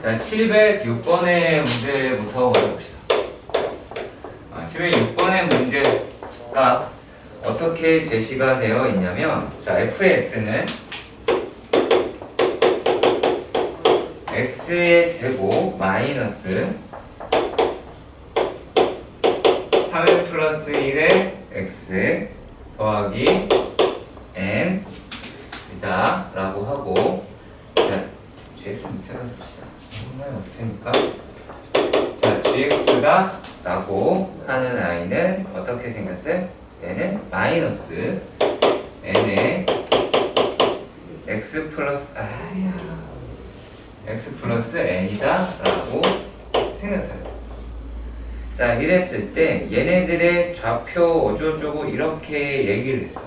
자, 706번의 문제부터 가봅시다. 706번의 문제가 어떻게 제시가 되어 있냐면, 자, f의 x는 x의 제곱 마이너스 3n 플러스 1의 x 더하기 n 이다 라고 하고, 자, gx 밑에다 씁시다. 정말 없으니까. 자, gx다 라고 하는 아이는 어떻게 생겼어요? 얘는 마이너스 n의 x 플러스 x 플러스 n이다 라고 생겼어요. 자, 이랬을 때 얘네들의 좌표 어쩌고저쩌고 이렇게 얘기를 했어.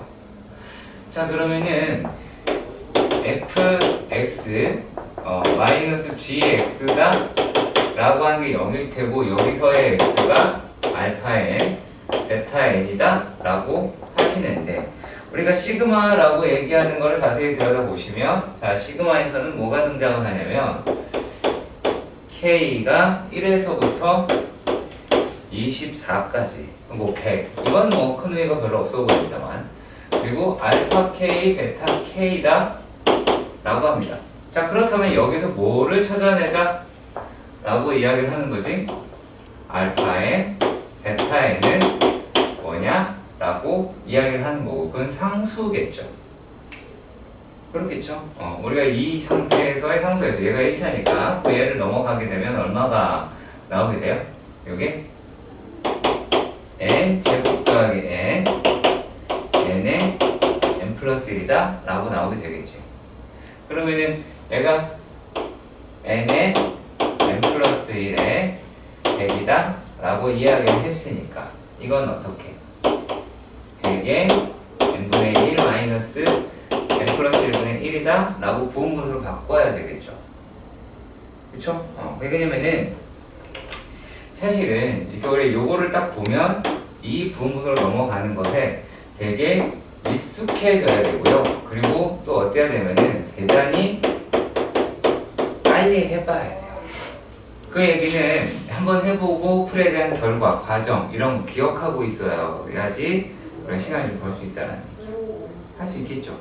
자, 그러면은 fx 마이너스 gx다 라고 하는 게 0일 테고, 여기서의 x가 알파 n, 베타 n이다 라고 하시는데, 우리가 시그마라고 얘기하는 거를 자세히 들여다보시면, 자, 시그마에서는 뭐가 등장을 하냐면 k가 1에서부터 24까지, 뭐 100, 이건 뭐 큰 의미가 별로 없어 보입니다만, 그리고 알파 k, 베타 k다 라고 합니다. 자, 그렇다면 여기서 뭐를 찾아내자 라고 이야기를 하는 거지? 알파 n, 베타 n은 뭐냐? 라고 이야기를 하는 거고, 그건 상수겠죠. 그렇겠죠? 우리가 이 상태에서의 상수에서 얘가 1차니까 그 얘를 넘어가게 되면 얼마가 나오게 돼요? 요게 n 제곱 더하기 n, n의 n 플러스 1이다 라고 나오게 되겠지. 그러면은 얘가 n의 n 플러스 1의 100이다 라고 이야기를 했으니까, 이건 어떻게? 100의 n분의 1 마이너스 n 플러스 1분의 1이다 라고 부분분으로 바꿔야 되겠죠. 그쵸? 왜냐면은 사실은 이렇게 우리 요거를 딱 보면 이 부분분으로 넘어가는 것에 되게 익숙해져야 되고요. 그리고 또 어때야 되면은 대단히 빨리 해봐야 돼요. 그 얘기는 한번 해보고 풀에 대한 결과, 과정 이런 거 기억하고 있어야지 그런 시간을 좀 벌 수 있다는 얘기죠. 할 수 있겠죠?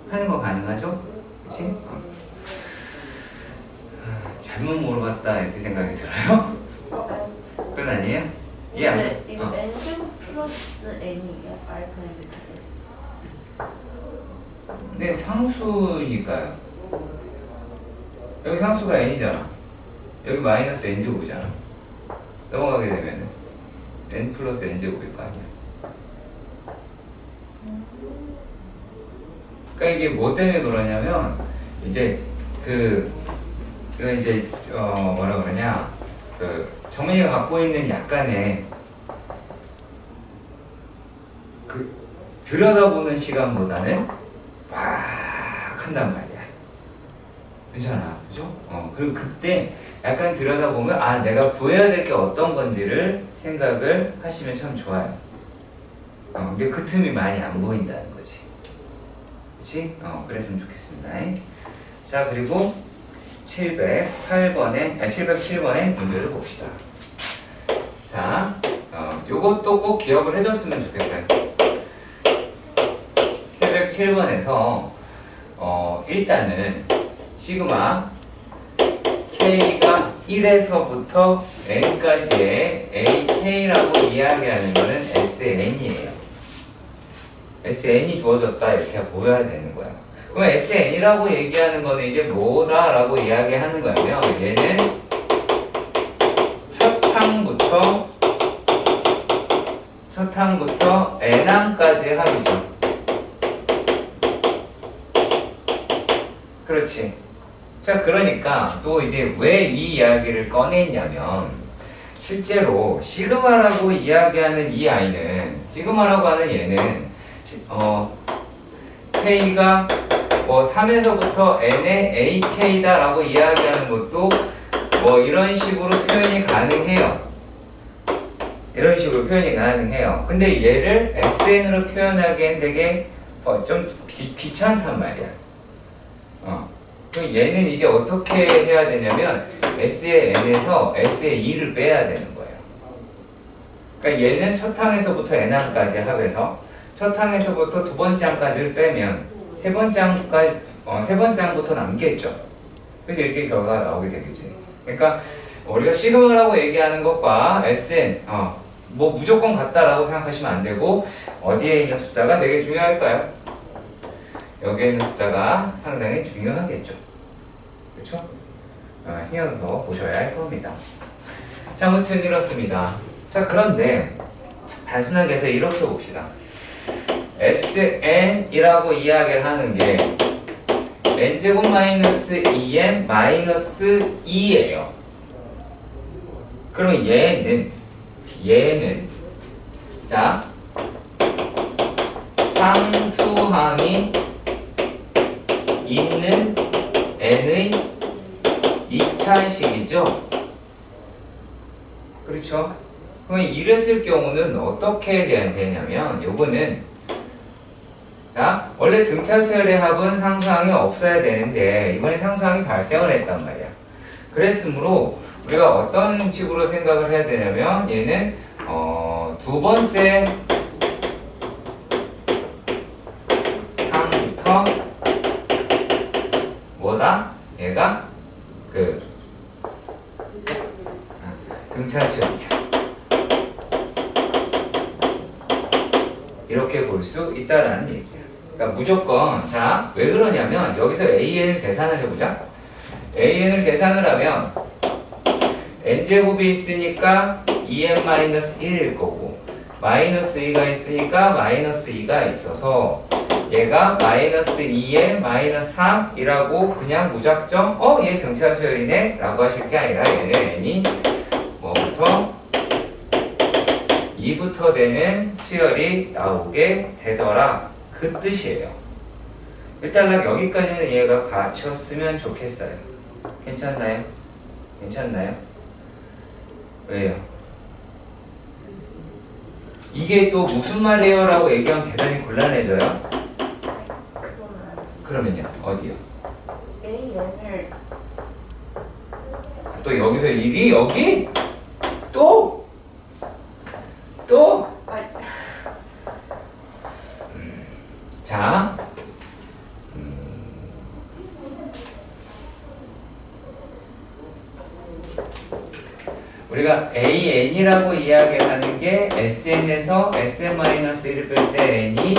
하는 거 가능하죠? 그치? 잘못 물어봤다 이렇게 생각이 들어요? 그건 아니에요? 예, 이거 n 플러스 n이에요? 알파는 베타는? 네, 상수니까요. 여기 상수가 n이잖아. 여기 마이너스 n제곱이잖아. 넘어가게 되면 n 플러스 n제곱일 거 아니야. 그러니까 이게 뭐 때문에 그러냐면, 이제 이제 뭐라 그러냐, 정민이가 갖고 있는 약간의 들여다보는 시간보다는 막 한단 말이야. 괜찮아, 그죠? 그리고 그때 약간 들여다보면 내가 구해야 될 게 어떤 건지를 생각을 하시면 참 좋아요. 근데 그 틈이 많이 안 보인다는 거지. 그치? 그랬으면 좋겠습니다. 자, 그리고 707번의 문제를 봅시다. 자, 요것도 꼭 기억을 해줬으면 좋겠어요. 707번에서 일단은 시그마 k가 1에서부터 n까지의 ak라고 이야기하는 거는 sn이에요. sn이 주어졌다 이렇게 보여야 되는 거야. 그럼 sn이라고 얘기하는 거는 이제 뭐다라고 이야기하는 거냐면, 얘는 첫 항부터 n항까지의 합이죠. 그렇지. 자, 그러니까 또 이제 왜 이 이야기를 꺼냈냐면, 실제로 시그마라고 이야기하는 이 아이는, 시그마라고 하는 얘는 k가 뭐 3에서부터 n의 ak다 라고 이야기하는 것도 뭐 이런 식으로 표현이 가능해요. 이런 식으로 표현이 가능해요. 근데 얘를 sn으로 표현하기엔 되게 좀 귀찮단 말이야. 그럼 얘는 이제 어떻게 해야 되냐면, S의 n에서 S의 2를 빼야 되는 거예요. 그러니까 얘는 첫 항에서부터 n항까지 합해서 첫 항에서부터 두 번째 항까지를 빼면 세 번째 항부터 남겠죠. 그래서 이렇게 결과가 나오게 되겠지. 그러니까 우리가 시그마라고 얘기하는 것과 SN 뭐 무조건 같다라고 생각하시면 안 되고 어디에 있는 숫자가 되게 중요할까요? 여기에 있는 숫자가 상당히 중요하겠죠. 그렇죠? 신경 써서 보셔야 할 겁니다. 자, 아무튼 이렇습니다. 자, 그런데 단순하게 해서 이렇게 봅시다. SN이라고 이야기를 하는 게 n제곱 마이너스 2n 마이너스 2예요. 그러면 얘는 자 상수항이 있는 n의 2차식이죠. 그렇죠? 그러면 이랬을 경우는 어떻게 되냐면 요거는 자 원래 등차 수열의 합은 상수항이 없어야 되는데 이번에 상수항이 발생을 했단 말이야. 그랬으므로 우리가 어떤 식으로 생각을 해야 되냐면 얘는 두 번째 항부터 뭐다? 얘가 등차 수열이다. 이렇게 볼 수 있다라는 얘기야. 그러니까 무조건 자 왜 그러냐면 여기서 AN을 계산을 해보자. AN을 계산을 하면 n제곱이 있으니까 2n-1일 거고 마이너스 2가 있으니까 마이너스 2가 있어서 얘가 마이너스 2에 마이너스 3이라고 그냥 무작정 얘 등차 수열이네 라고 하실 게 아니라 얘는 n이 뭐부터 2부터 되는 수열이 나오게 되더라 그 뜻이에요. 일단 여기까지는 이해가 가셨으면 좋겠어요. 괜찮나요? 괜찮나요? 왜요? 이게 또 무슨 말이에요? 라고 얘기하면 대단히 곤란해져요. 그러면요 어디요? AN을 또 여기서 일이 여기? 또? 자 우리가 AN이라고 이야기하는 게 SN에서 SN-1을 뺄 때 N이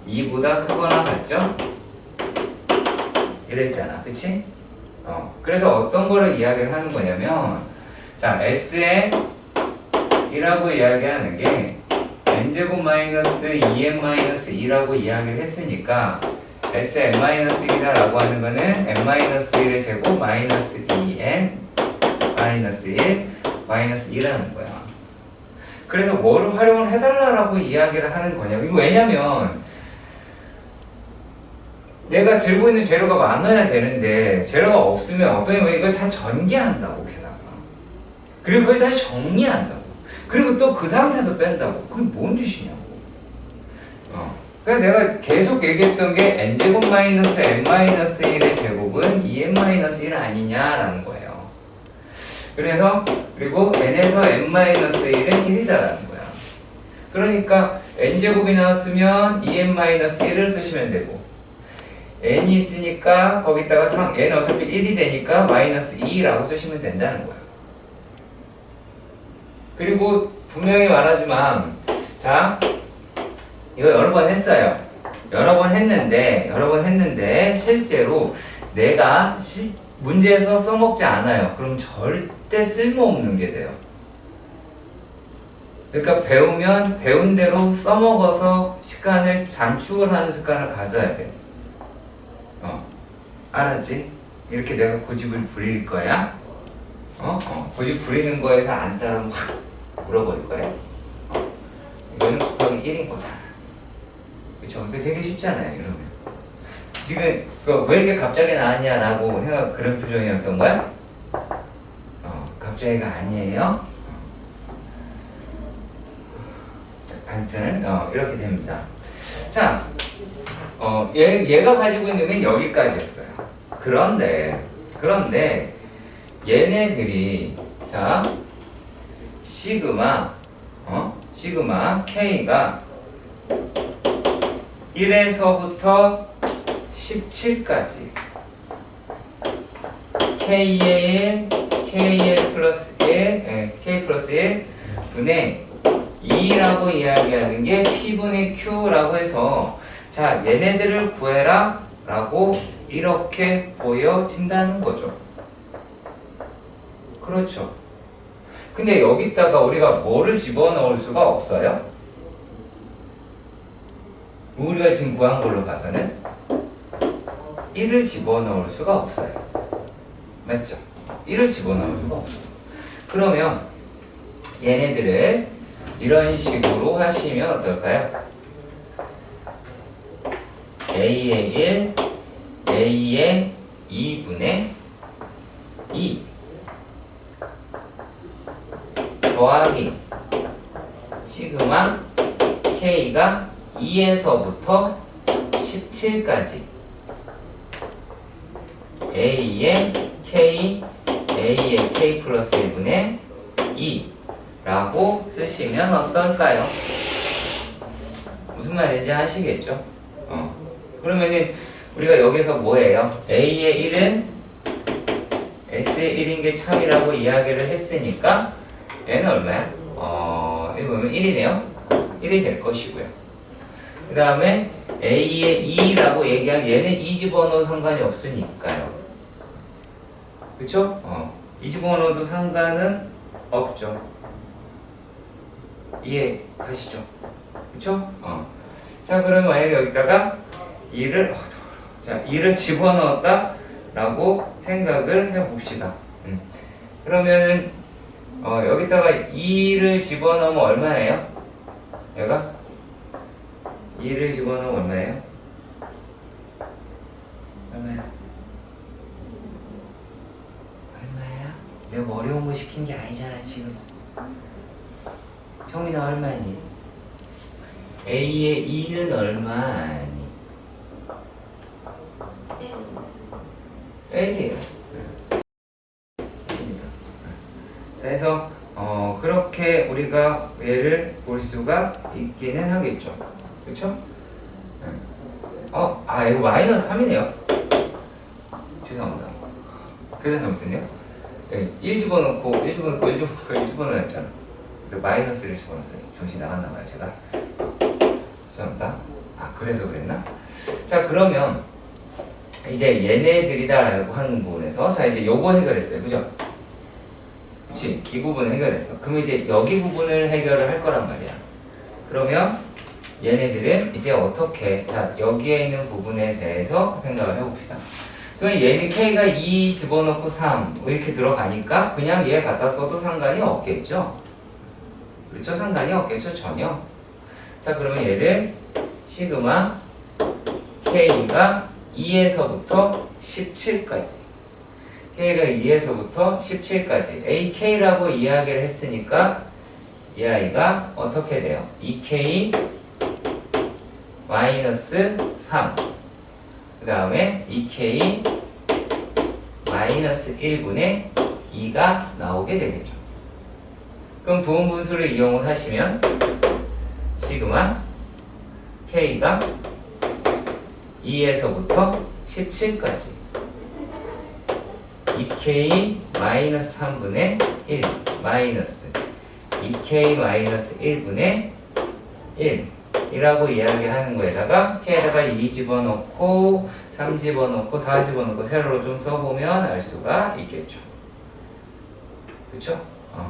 2보다 크거나 같죠? 이랬잖아. 그치? 그래서 어떤 거를 이야기를 하는 거냐면 자 SN이라고 이야기하는 게 n제곱 마이너스 2n-2라고 이야기를 했으니까 Sn-1이다 라고 하는 거는 n-1의 제곱 마이너스 2n 마이너스 1 마이너스 2라는 거야. 그래서 뭐를 활용을 해달라고 이야기를 하는 거냐고. 이거 왜냐면 내가 들고 있는 재료가 많아야 되는데 재료가 없으면 어떤 면 이걸 다 전개한다고 게다가 그리고 그걸 다시 정리한다고 그리고 또 그 상태에서 뺀다고. 그게 뭔 짓이냐고. 그래서 내가 계속 얘기했던 게 n제곱 마이너스 n-1의 제곱은 2n-1 아니냐라는 거예요. 그래서 그리고 n에서 n-1은 1이다라는 거야. 그러니까 n제곱이 나왔으면 2n-1을 쓰시면 되고 n이 있으니까 거기다가 n 어차피 1이 되니까 마이너스 2라고 쓰시면 된다는 거야. 그리고 분명히 말하지만 자 이거 여러 번 했어요. 여러 번 했는데 실제로 내가 문제에서 써먹지 않아요. 그럼 절대 쓸모없는 게 돼요. 그러니까 배운 대로 써먹어서 시간을 단축을 하는 습관을 가져야 돼. 알았지? 이렇게 내가 고집을 부릴 거야. 고집 부리는 거에서 안 따르면 확 물어버릴 거야. 이거는 곱하기 1인 거잖아. 그쵸? 근데 되게 쉽잖아요, 이러면. 지금 왜 이렇게 갑자기 나왔냐라고 그런 표정이었던 거야? 갑자기가 아니에요. 아무튼 이렇게 됩니다. 자, 얘가 가지고 있는 게 여기까지였어요. 그런데 얘네들이 자 시그마 K가 1에서부터 17까지 K의 1, KL 플러스 1, K 플러스 1 분의 2라고 이야기하는 게 P분의 Q라고 해서 자 얘네들을 구해라 라고 이렇게 보여진다는 거죠. 그렇죠. 근데 여기다가 우리가 뭐를 집어넣을 수가 없어요? 우리가 지금 구한 걸로 봐서는 1을 집어넣을 수가 없어요. 맞죠? 1을 집어넣을 수가 없어요. 그러면 얘네들을 이런 식으로 하시면 어떨까요? A의 1, A의 2분의 2 더하기 시그마 K가 2에서부터 17까지 A의 K, A의 K 플러스 1분의 2 라고 쓰시면 어떨까요? 무슨 말인지 아시겠죠? 그러면은 우리가 여기서 뭐예요? A의 1은 S의 1인 게 참이라고 이야기를 했으니까 얘는 얼마야? 이거 보면 1이네요. 1이 될 것이고요. 그 다음에 A의 2라고 얘기한 얘는 2 집어넣어도 상관이 없으니까요. 그쵸? 2 집어넣어도 상관은 없죠. 이해 가시죠? 그쵸? 자, 그러면 만약에 여기다가 2를 집어넣었다 라고 생각을 해봅시다. 그러면 여기다가 2를 집어넣으면 얼마예요? 얘가? 2를 집어넣으면 얼마예요? 얼마야? 얼마야? 내가 뭐 어려운 거 시킨 게 아니잖아 지금. 형이나 얼마니? A의 2는 얼마니? 1이에요. 그래서 그렇게 우리가 얘를 볼 수가 있기는 하겠죠. 그렇죠? 이거 마이너스 3이네요. 죄송합니다. 그래서 잘못했네요. 1 집어넣고 1 집어넣고 1 집어넣고 1 집어넣었잖아. 근데 마이너스를 집어넣었어요. 정신 나갔나 봐요, 제가. 죄송합니다. 그래서 그랬나? 자, 그러면 이제 얘네들이다라고 하는 부분에서 자 이제 요거 해결했어요. 그죠? 그치? 이 부분 해결했어. 그러면 이제 여기 부분을 해결을 할 거란 말이야. 그러면 얘네들은 이제 어떻게 자 여기에 있는 부분에 대해서 생각을 해봅시다. 그러면 얘는 K가 2 집어넣고 3 이렇게 들어가니까 그냥 얘 갖다 써도 상관이 없겠죠? 그렇죠? 상관이 없겠죠? 전혀. 자 그러면 얘를 시그마 K가 2에서부터 17까지 K가 2에서부터 17까지 AK라고 이야기를 했으니까 이 아이가 어떻게 돼요? 2K 마이너스 3 그 다음에 2K 마이너스 1분의 2가 나오게 되겠죠. 그럼 부분 분수를 이용을 하시면 시그마 K가 2에서부터 17까지 2K 마이너스 3분의 1 마이너스 2K 마이너스 1분의 1 이라고 이야기하는 거에다가 K에다가 2 집어넣고 3 집어넣고 4 집어넣고 세로로 좀 써보면 알 수가 있겠죠. 그쵸?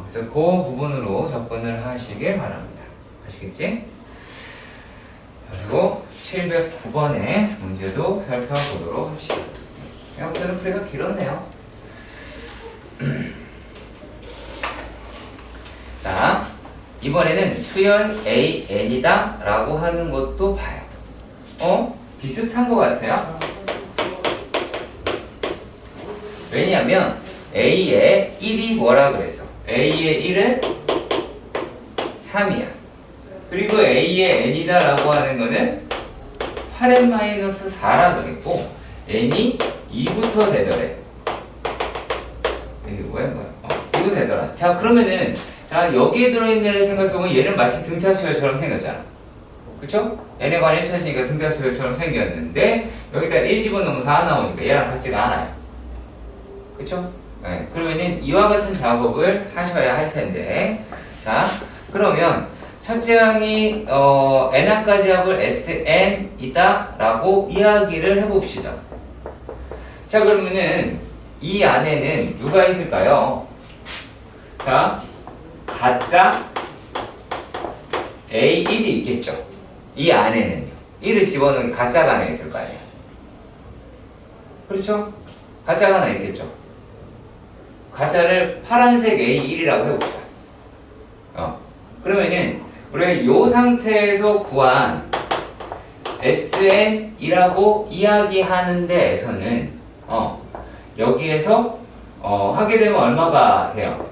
그래서 그 부분으로 접근을 하시길 바랍니다. 아시겠지? 그리고 709번의 문제도 살펴보도록 합시다. 오늘은 풀이가 길었네요. 자, 이번에는 수열 AN이다 라고 하는 것도 봐요. 비슷한 것 같아요. 왜냐면 A의 1이 뭐라 그랬어? A의 1은 3이야. 그리고 A의 N이다 라고 하는 거는 8n-4라 그랬고 N이 2부터 되더래. 이게 뭐야 이거야? 이거 되더라. 자 그러면은 자 여기에 들어있는 애를 생각해보면 얘는 마치 등차수열처럼 생겼잖아. 그쵸? n에 관한 1차식이니까 등차수열처럼 생겼는데 여기다 1 집어넣으면 4 나오니까 얘랑 같지가 않아요. 그쵸? 네. 그러면은 이와 같은 작업을 하셔야 할 텐데 자 그러면 첫째 항이 n항까지 합을 sn이다 라고 이야기를 해봅시다. 자 그러면은 이 안에는 누가 있을까요? 자 가짜 A1이 있겠죠. 이 안에는요. 1을 집어넣은 가짜가 하나 있을 거 아니에요. 그렇죠? 가짜가 하나 있겠죠. 가짜를 파란색 A1이라고 해봅시다. 그러면은 우리가 요 상태에서 구한 SN이라고 이야기하는 데에서는 여기에서 하게 되면 얼마가 돼요?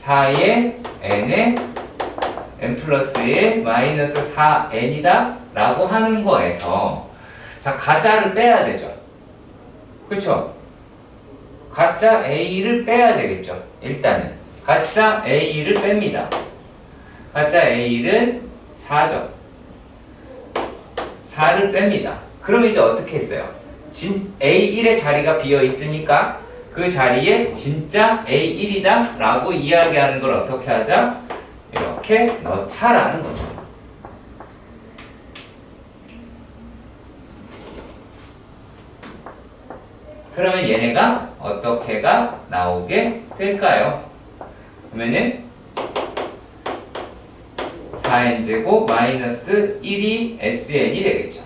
4의 n에 n 플러스 1 마이너스 4n이다 라고 하는 거에서 자 가짜를 빼야 되죠. 그쵸? 가짜 A를 빼야 되겠죠. 일단은 가짜 A를 뺍니다. 가짜 A는 4죠. 4를 뺍니다. 그럼 이제 어떻게 했어요? A1의 자리가 비어 있으니까 그 자리에 진짜 A1이다 라고 이야기하는 걸 어떻게 하자? 이렇게 넣자라는 거죠. 그러면 얘네가 어떻게가 나오게 될까요? 그러면은 4n제곱 마이너스 1이 sn이 되겠죠.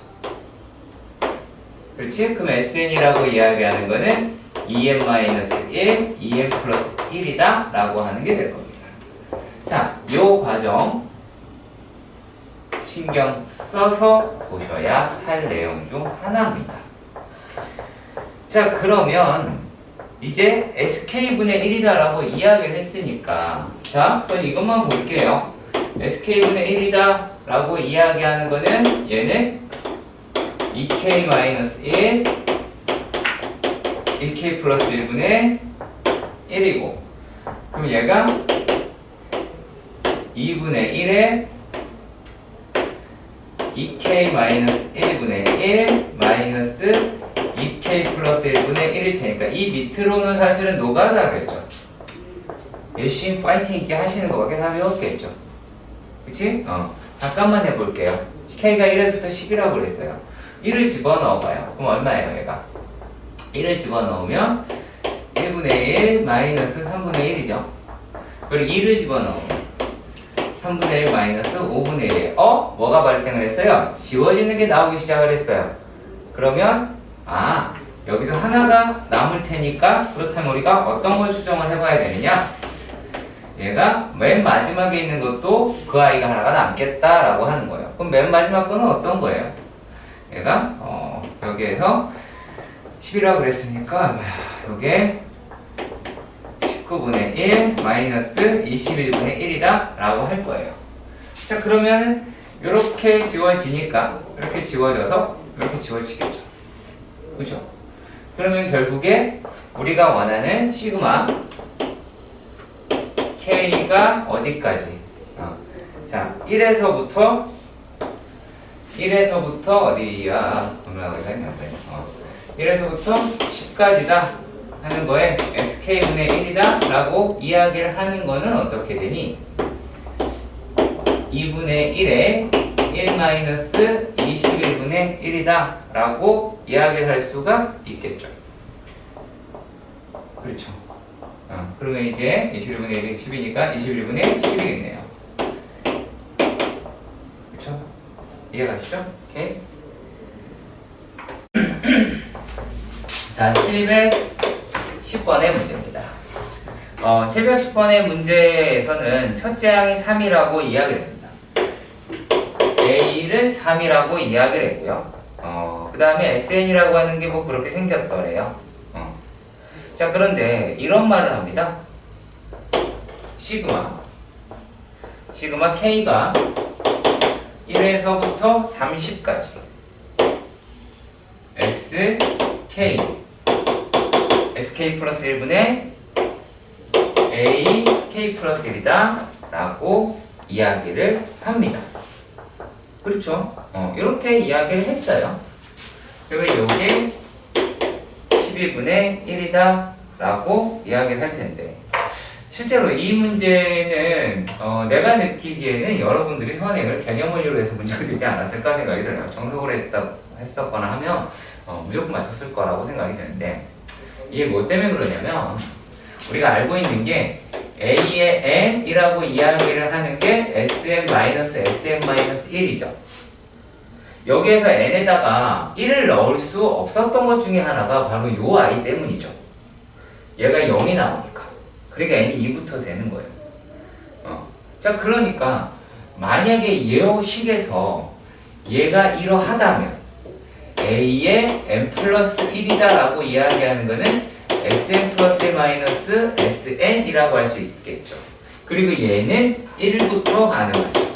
그렇지? 그럼 sn이라고 이야기하는 거는 2n 마이너스 1, 2n 플러스 1이다 라고 하는 게 될 겁니다. 자, 요 과정 신경 써서 보셔야 할 내용 중 하나입니다. 자, 그러면 이제 sk분의 1이다 라고 이야기를 했으니까 자, 그럼 이것만 볼게요. sk분의 1이다 라고 이야기하는 거는 얘는 2k-1 1k 플러스 1분의 1이고 그럼 얘가 2분의 1에 2k-1분의 1 마이너스 2k 플러스 1분의 1일 테니까 이 밑으로는 사실은 노가다겠죠. 열심히 파이팅 있게 하시는 것밖에 답이 없겠죠. 그치? 잠깐만 해볼게요. k가 1에서부터 10이라고 그랬어요. 1을 집어넣어봐요. 그럼 얼마예요 얘가? 1을 집어넣으면 1분의 1 마이너스 3분의 1이죠. 그리고 2를 집어넣으면 3분의 1 마이너스 5분의 1이에요. 뭐가 발생을 했어요? 지워지는 게 나오기 시작을 했어요. 그러면 여기서 하나가 남을 테니까 그렇다면 우리가 어떤 걸 추정을 해봐야 되느냐? 얘가 맨 마지막에 있는 것도 그 아이가 하나가 남겠다라고 하는 거예요. 그럼 맨 마지막 거는 어떤 거예요? 얘가 여기에서 10이라고 그랬으니까 요게 19분의 1 마이너스 21분의 1이다 라고 할 거예요. 자 그러면 이렇게 지워지니까 이렇게 지워져서 이렇게 지워지겠죠. 그죠? 그러면 결국에 우리가 원하는 시그마 K가 어디까지? 자 1에서부터 어디야? 1에서부터 10까지다 하는 거에 sk분의 1이다 라고 이야기를 하는 거는 어떻게 되니? 2분의 1에 1 마이너스 21분의 1이다 라고 이야기를 할 수가 있겠죠. 그렇죠. 그러면 이제 21분의 1이 10이니까 21분의 10이겠네요. 그렇죠? 이해가시죠? 오케이. 자, 710번의 문제입니다. 710번의 문제에서는 첫째 항이 3이라고 이야기를 했습니다. A는 3이라고 이야기를 했고요. 그 다음에 SN이라고 하는 게 뭐 그렇게 생겼더래요. 자, 그런데 이런 말을 합니다. 시그마 K가 1에서부터 30까지 SK 플러스 1분의 A K 플러스 1이다 라고 이야기를 합니다. 그렇죠? 이렇게 이야기를 했어요. 그러면 이게 12분의 1이다 라고 이야기를 할 텐데 실제로 이 문제는 내가 느끼기에는 여러분들이 선행을 개념 원리로 해서 문제가 되지 않았을까 생각이 들어요. 정석으로 했었거나 하면 무조건 맞췄을 거라고 생각이 드는데 이게 뭐 때문에 그러냐면 우리가 알고 있는 게 A의 n이라고 이야기를 하는 게 Sn-Sn-1이죠. 여기에서 n에다가 1을 넣을 수 없었던 것 중에 하나가 바로 요 i 때문이죠. 얘가 0이 나오니까. 그러니까 n이 2부터 되는 거예요. 자, 그러니까 만약에 이 식에서 얘가 이러하다면 a의 n 플러스 1이다 라고 이야기하는 거는 sn 플러스 1 마이너스 sn이라고 할 수 있겠죠. 그리고 얘는 1부터 가능하죠.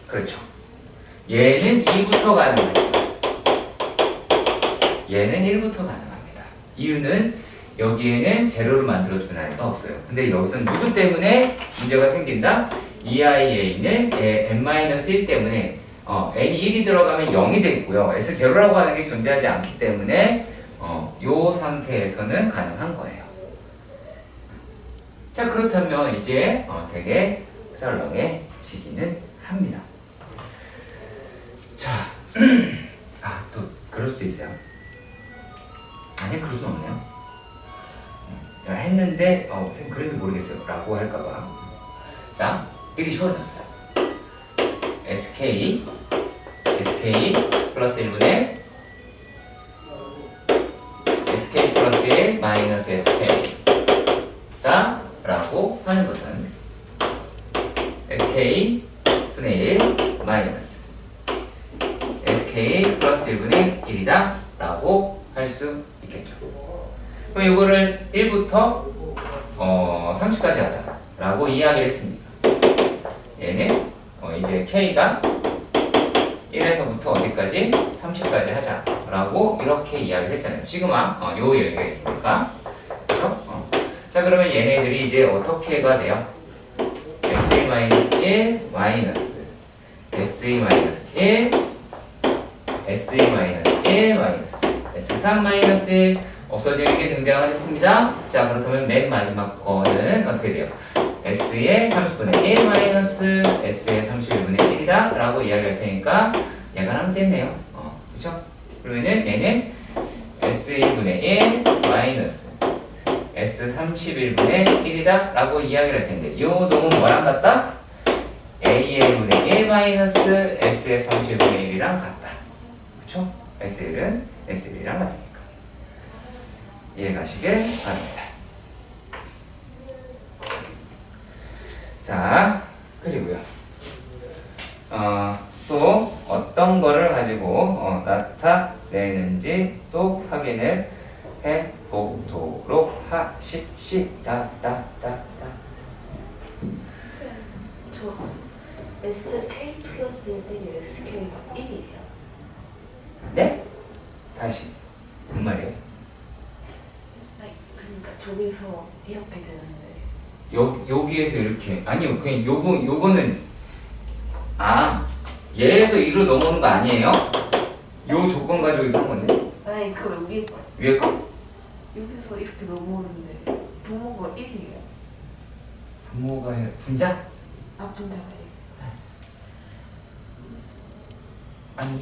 그렇죠. 얘는 2부터 가능하죠. 얘는 1부터 가능합니다. 이유는 여기에는 제로를 만들어주는 아이가 없어요. 근데 여기서는 누구 때문에 문제가 생긴다? 이 아이에는 n-1 때문에 n이 1이 들어가면 0이 되고요. s0라고 하는 게 존재하지 않기 때문에 이 상태에서는 가능한 거예요. 자, 그렇다면 이제 되게 썰렁해지기는 합니다. 자, 또 그럴 수도 있어요. 아니, 그럴 수는 없네요. 했는데 선생님 그래도 모르겠어요 라고 할까봐. 자, 되게 쉬워졌어요. SK 플러스 1분의 SK 플러스 1 마이너스 SK 다 라고 하는 것은 SK 분의 1 마이너스 SK 플러스 1분의 1이다 라고 할 수 있겠죠. 그럼 이거를 1부터 30까지 하자 라고 이야기했습니다. 얘는 이제 K가 1에서부터 어디까지? 30까지 하자 라고 이렇게 이야기를 했잖아요. 시그마 요 여기가 있으니까. 그렇죠? 자, 그러면 얘네들이 이제 어떻게가 돼요? SE-1 마이너스 SE-1 SE-1 마이너스 S3-1 없어지는 게 등장을 했습니다. 자, 그렇다면 맨 마지막 거는 어떻게 돼요? S의 30분의 1 마이너스 S의 31분의 1이다 라고 이야기할 테니까 얘가 하면 되네요. 그쵸? 그러면은 얘는 S1분의 1 마이너스 S31분의 1이다 라고 이야기를 할 텐데 이 놈은 뭐랑 같다? A1분의 1 마이너스 S의 31분의 1이랑 같다. 그쵸? S1은 S1이랑 같으니까 이해가시길 바랍니다. 자, 그리고요. 또 어떤 거를 가지고 나타내는지 또 확인을 해 보도록 하십시다. 저 SK 플러스 1이 SK가 1이에요. 네? 다시 무슨 말이에요? 아니, 그러니까 저기서 이렇게 되는데 여기에서 이렇게 아니요, 그냥 요거는 얘에서 2로 넘어오는 거 아니에요? 요 조건 가지고 이거 한 건데. 아니, 그 위에 거? 여기서 이렇게 넘어오는데 부모가 1이에요. 부모가 분자? 분자가 아니.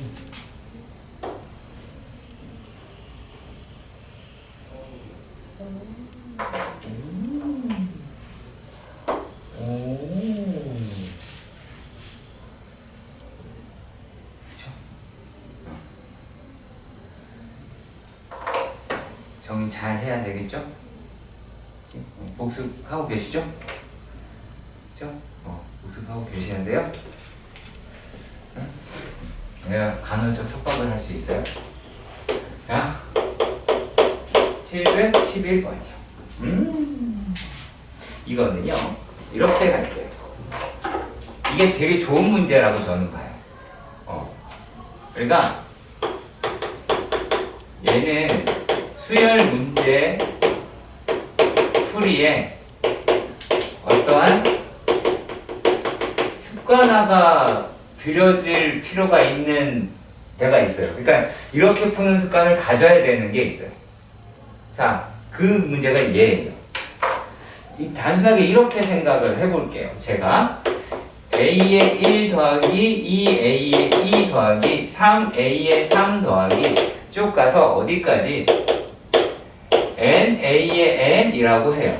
정리 잘 해야 되겠죠? 복습하고 계시죠? 그죠? 복습하고 계셔야 돼요. 내가 간헐적 촉박을 할 수 있어요. 자, 711번이요. 이거는요, 이렇게 갈게요. 이게 되게 좋은 문제라고 저는 봐요. 그러니까 얘는 수열 문제 풀이에 어떠한 습관화가 들여질 필요가 있는 데가 있어요. 그러니까 이렇게 푸는 습관을 가져야 되는 게 있어요. 자, 그 문제가 얘예요. 단순하게 이렇게 생각을 해볼게요. 제가 a의 1 더하기 2a의 2 더하기 3a의 3 더하기 쭉 가서 어디까지 na의 n이라고 해요.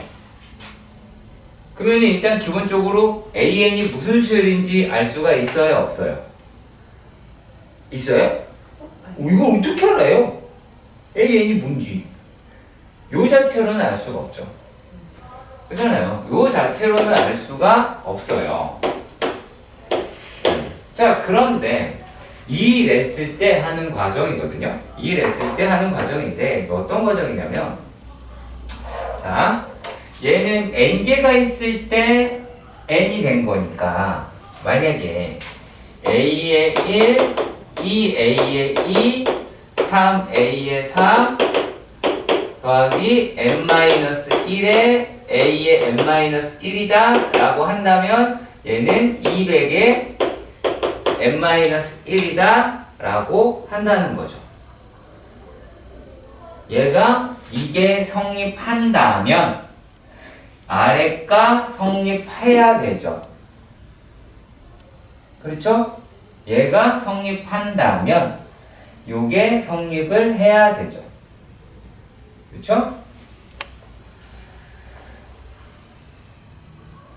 그러면 일단 기본적으로 an이 무슨 수열인지 알 수가 있어요? 없어요? 있어요? 이거 어떻게 알아요? an이 뭔지 요 자체로는 알 수가 없죠. 그렇잖아요. 요 자체로는 알 수가 없어요. 자, 그런데 2를 했을 때 하는 과정이거든요. 2를 했을 때 하는 과정인데 어떤 과정이냐면, 자, 얘는 n개가 있을 때 n이 된 거니까 만약에 a의 1, 2a의 2, 3a의 3 더하기 n-1에 a의 n-1이다 라고 한다면 얘는 200의 n-1이다 라고 한다는 거죠. 얘가 이게 성립한다면 아래가 성립해야 되죠. 그렇죠? 얘가 성립한다면 요게 성립을 해야 되죠. 그렇죠?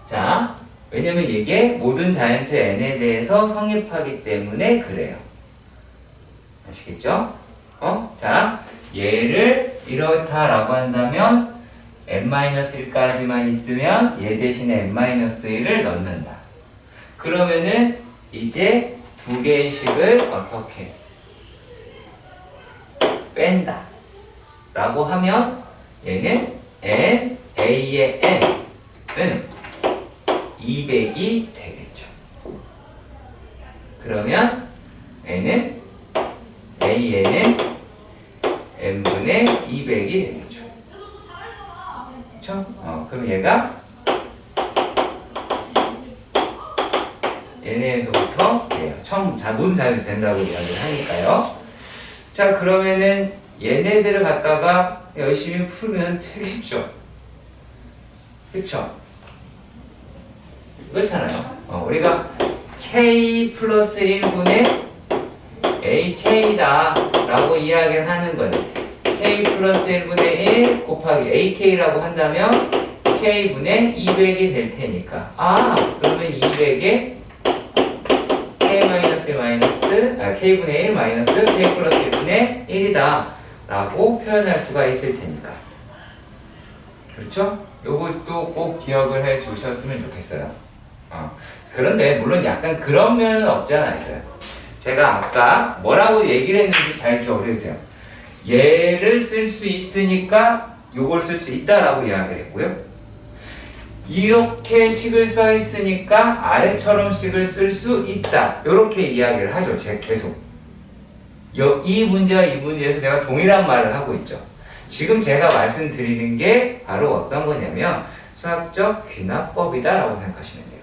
자, 왜냐면 이게 모든 자연수 n에 대해서 성립하기 때문에 그래요. 아시겠죠? 자, 얘를 이렇다라고 한다면 n-1까지만 있으면 얘 대신에 n-1을 넣는다. 그러면은 이제 두 개의 식을 어떻게 뺀다 라고 하면 얘는 n, a의 n은 200이 되겠죠. 그러면 n은 a는 n분의 200이 되겠죠. 그렇죠? 그럼 얘가 n에서부터 돼요. 처음 모든 자연수 된다고 이야기를 하니까요. 자, 그러면은 얘네들을 갖다가 열심히 풀면 되겠죠. 그쵸? 그렇잖아요. 우리가 k 플러스 1분의 ak다 라고 이야기를 하는 거는 k 플러스 1분의 1 곱하기 ak라고 한다면 k분의 200이 될 테니까, 그러면 200에 k분의 1 마이너스 k 플러스 1분의 1이다 라고 표현할 수가 있을 테니까. 그렇죠? 요것도 꼭 기억을 해 주셨으면 좋겠어요. 그런데 물론 약간 그런 면은 없지 않아 있어요. 제가 아까 뭐라고 얘기를 했는지 잘 기억을 해주세요. 얘를 쓸 수 있으니까 요걸 쓸 수 있다라고 이야기를 했고요. 이렇게 식을 써 있으니까 아래처럼 식을 쓸 수 있다. 이렇게 이야기를 하죠. 제가 계속. 이 문제와 이 문제에서 제가 동일한 말을 하고 있죠. 지금 제가 말씀드리는 게 바로 어떤 거냐면 수학적 귀납법이다라고 생각하시면 돼요.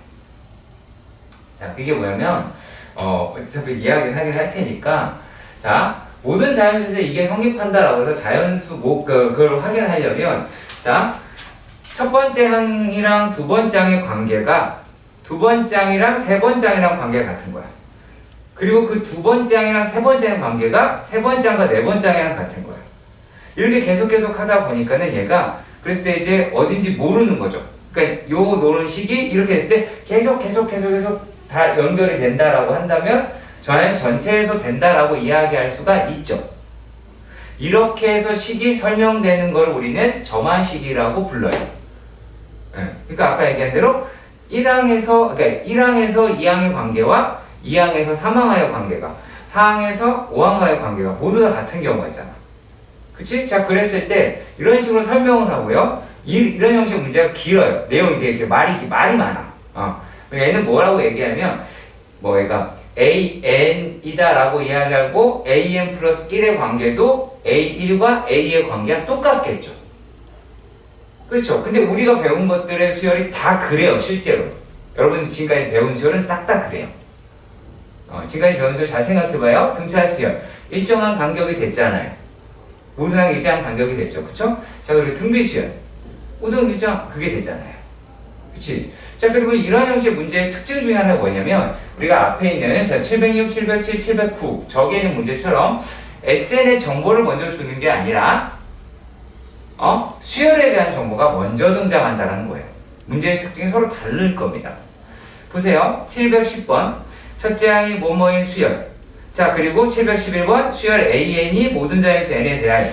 자, 그게 뭐냐면 어차피 이야기를 하긴 할 테니까, 자, 모든 자연수에서 이게 성립한다라고 해서 자연수 그걸 확인을 하려면, 자, 첫 번째 항이랑 두 번째 항의 관계가 두 번째 항이랑 세 번째 항이랑 관계가 같은 거야. 그리고 그 두 번째 항이랑 세 번째 항의 관계가 세 번째 항과 네 번째 항이랑 같은 거야. 이렇게 계속 하다 보니까는 얘가 그랬을 때 이제 어딘지 모르는 거죠. 그러니까 요 노름식이 이렇게 했을 때 계속 다 연결이 된다라고 한다면 자연수 전체에서 된다라고 이야기할 수가 있죠. 이렇게 해서 식이 설명되는 걸 우리는 점화식이라고 불러요. 그러니까 아까 얘기한 대로 1항에서 2항의 관계와 2항에서 3항의 관계가 4항에서 5항의 관계가 모두 다 같은 경우가 있잖아. 그치? 자, 그랬을 때 이런 식으로 설명을 하고요. 이런 형식의 문제가 길어요. 내용이 되게 말이 많아. 얘는 뭐라고 얘기하면 얘가 an이다 라고 이야기하고 an 플러스 1의 관계도 a1과 a의 관계가 똑같겠죠. 그렇죠. 근데 우리가 배운 것들의 수열이 다 그래요, 실제로. 여러분 지금까지 배운 수열은 싹 다 그래요. 지금까지 배운 수열 잘 생각해봐요. 등차 수열. 일정한 간격이 됐잖아요. 우등항 일정한 간격이 됐죠. 그쵸? 자, 그리고 등비 수열. 우등 일정, 그게 되잖아요. 그치? 자, 그리고 이러한 형식의 문제의 특징 중에 하나가 뭐냐면, 우리가 앞에 있는, 자, 706, 707, 709, 저기에 있는 문제처럼, SN의 정보를 먼저 주는 게 아니라, 수열에 대한 정보가 먼저 등장한다는 거예요. 문제의 특징이 서로 다를 겁니다. 보세요. 710번. 첫째 항이 뭐뭐인 수열. 자, 그리고 711번. 수열 AN이 모든 자연수 N에 대하여.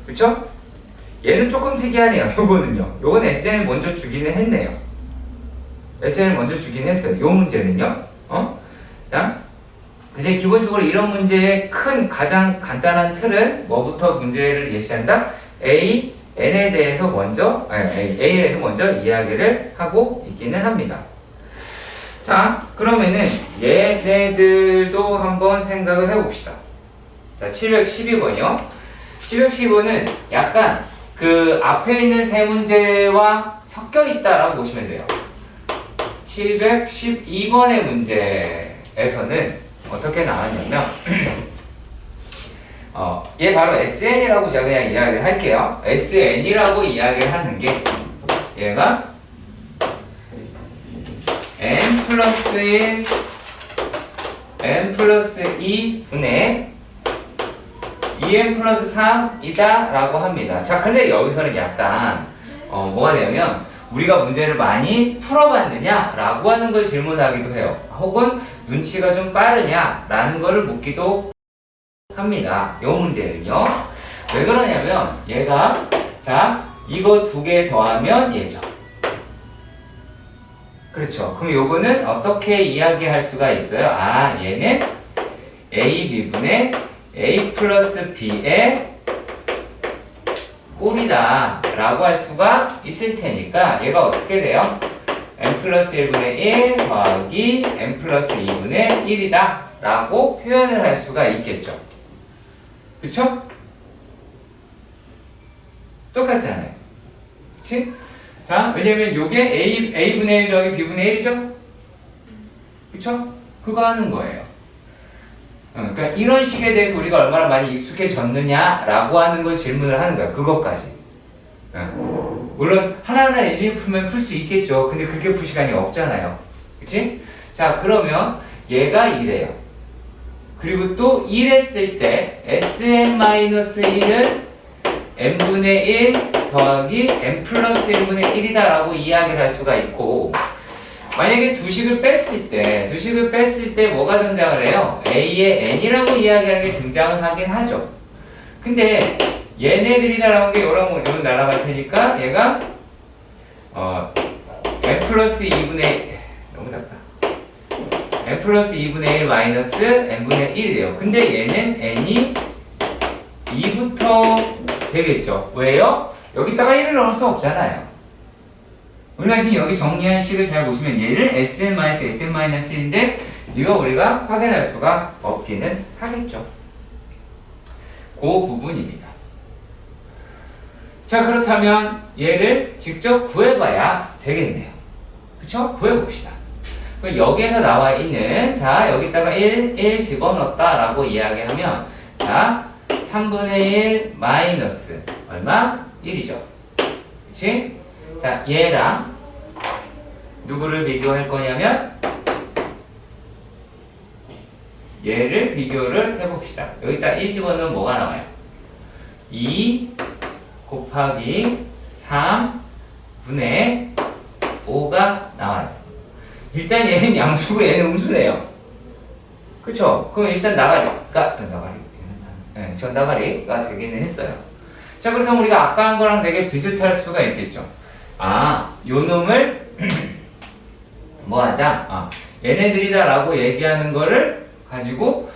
그쵸? 얘는 조금 특이하네요. 요거는요. 요건 SN을 먼저 주기는 했네요. SN을 먼저 주긴 했어요. 요 문제는요. 자, 근데 기본적으로 이런 문제의 큰 가장 간단한 틀은 뭐부터 문제를 예시한다? A, N에 대해서 먼저 A에 대해서 먼저 이야기를 하고 있기는 합니다. 자, 그러면은 얘네들도 한번 생각을 해봅시다. 자, 712번이요. 712번은 약간 그 앞에 있는 세 문제와 섞여 있다라고 보시면 돼요. 712번의 문제에서는 어떻게 나왔냐면 얘 바로 SN이라고 제가 그냥 이야기를 할게요. SN이라고 이야기를 하는 게 얘가 n 플러스 1 n 플러스 2분의 2n 플러스 3이다 라고 합니다. 자, 근데 여기서는 약간 뭐가 되냐면 우리가 문제를 많이 풀어봤느냐 라고 하는 걸 질문하기도 해요. 혹은 눈치가 좀 빠르냐 라는 걸 묻기도 합니다. 이 문제는요. 왜 그러냐면 얘가 자 이거 두 개 더하면 얘죠. 그렇죠. 그럼 요거는 어떻게 이야기할 수가 있어요? 아, 얘는 AB분의 A 플러스 B의 꼴이다 라고 할 수가 있을 테니까 얘가 어떻게 돼요? n 플러스 1분의 1 더하기 n 플러스 2분의 1이다 라고 표현을 할 수가 있겠죠. 그쵸? 똑같잖아요. 그치? 자, 왜냐면 요게 A분의 1 더하기 B분의 1이죠? 그쵸? 그거 하는 거예요. 그러니까 이런 식에 대해서 우리가 얼마나 많이 익숙해졌느냐 라고 하는 걸 질문을 하는 거야. 그것까지. 물론 하나하나 일일이 풀면 풀 수 있겠죠. 근데 그렇게 풀 시간이 없잖아요. 그치? 자, 그러면 얘가 이래요. 그리고 또 이랬을 때 Sn-1은 n분의 1 더하기 n 플러스 1분의 1이다 라고 이야기를 할 수가 있고, 만약에 두식을 뺐을 때 뭐가 등장을 해요? A의 n이라고 이야기하는 게 등장을 하긴 하죠. 근데 얘네들이 날아온 게 요런 날아갈 테니까 얘가 n 플러스 2분의 너무 작다. n 플러스 2분의 1 마이너스 n분의 1이 돼요. 근데 얘는 n이 2부터 되겠죠. 왜요? 여기다가 1을 넣을 수 없잖아요. 우리가 지금 여기 정리한 식을 잘 보시면 얘를 Sn-Sn-1인데 이거 우리가 확인할 수가 없기는 하겠죠. 그 부분입니다. 자, 그렇다면 얘를 직접 구해봐야 되겠네요. 그쵸? 구해봅시다. 여기에서 나와 있는, 자, 여기다가 1 집어넣었다 라고 이야기하면, 자, 3분의 1 마이너스 얼마? 1이죠. 그치? 자, 얘랑 누구를 비교할 거냐면 얘를 비교를 해봅시다. 여기다 1 집어넣으면 뭐가 나와요? 2 곱하기 3분의 5가 나와요. 일단 얘는 양수고 얘는 음수네요. 그쵸? 그럼 일단 나가리가 되기는 했어요. 자, 그렇다면 우리가 아까 한 거랑 되게 비슷할 수가 있겠죠. 아, 요 놈을 뭐 하자? 얘네들이다 라고 얘기하는 거를 가지고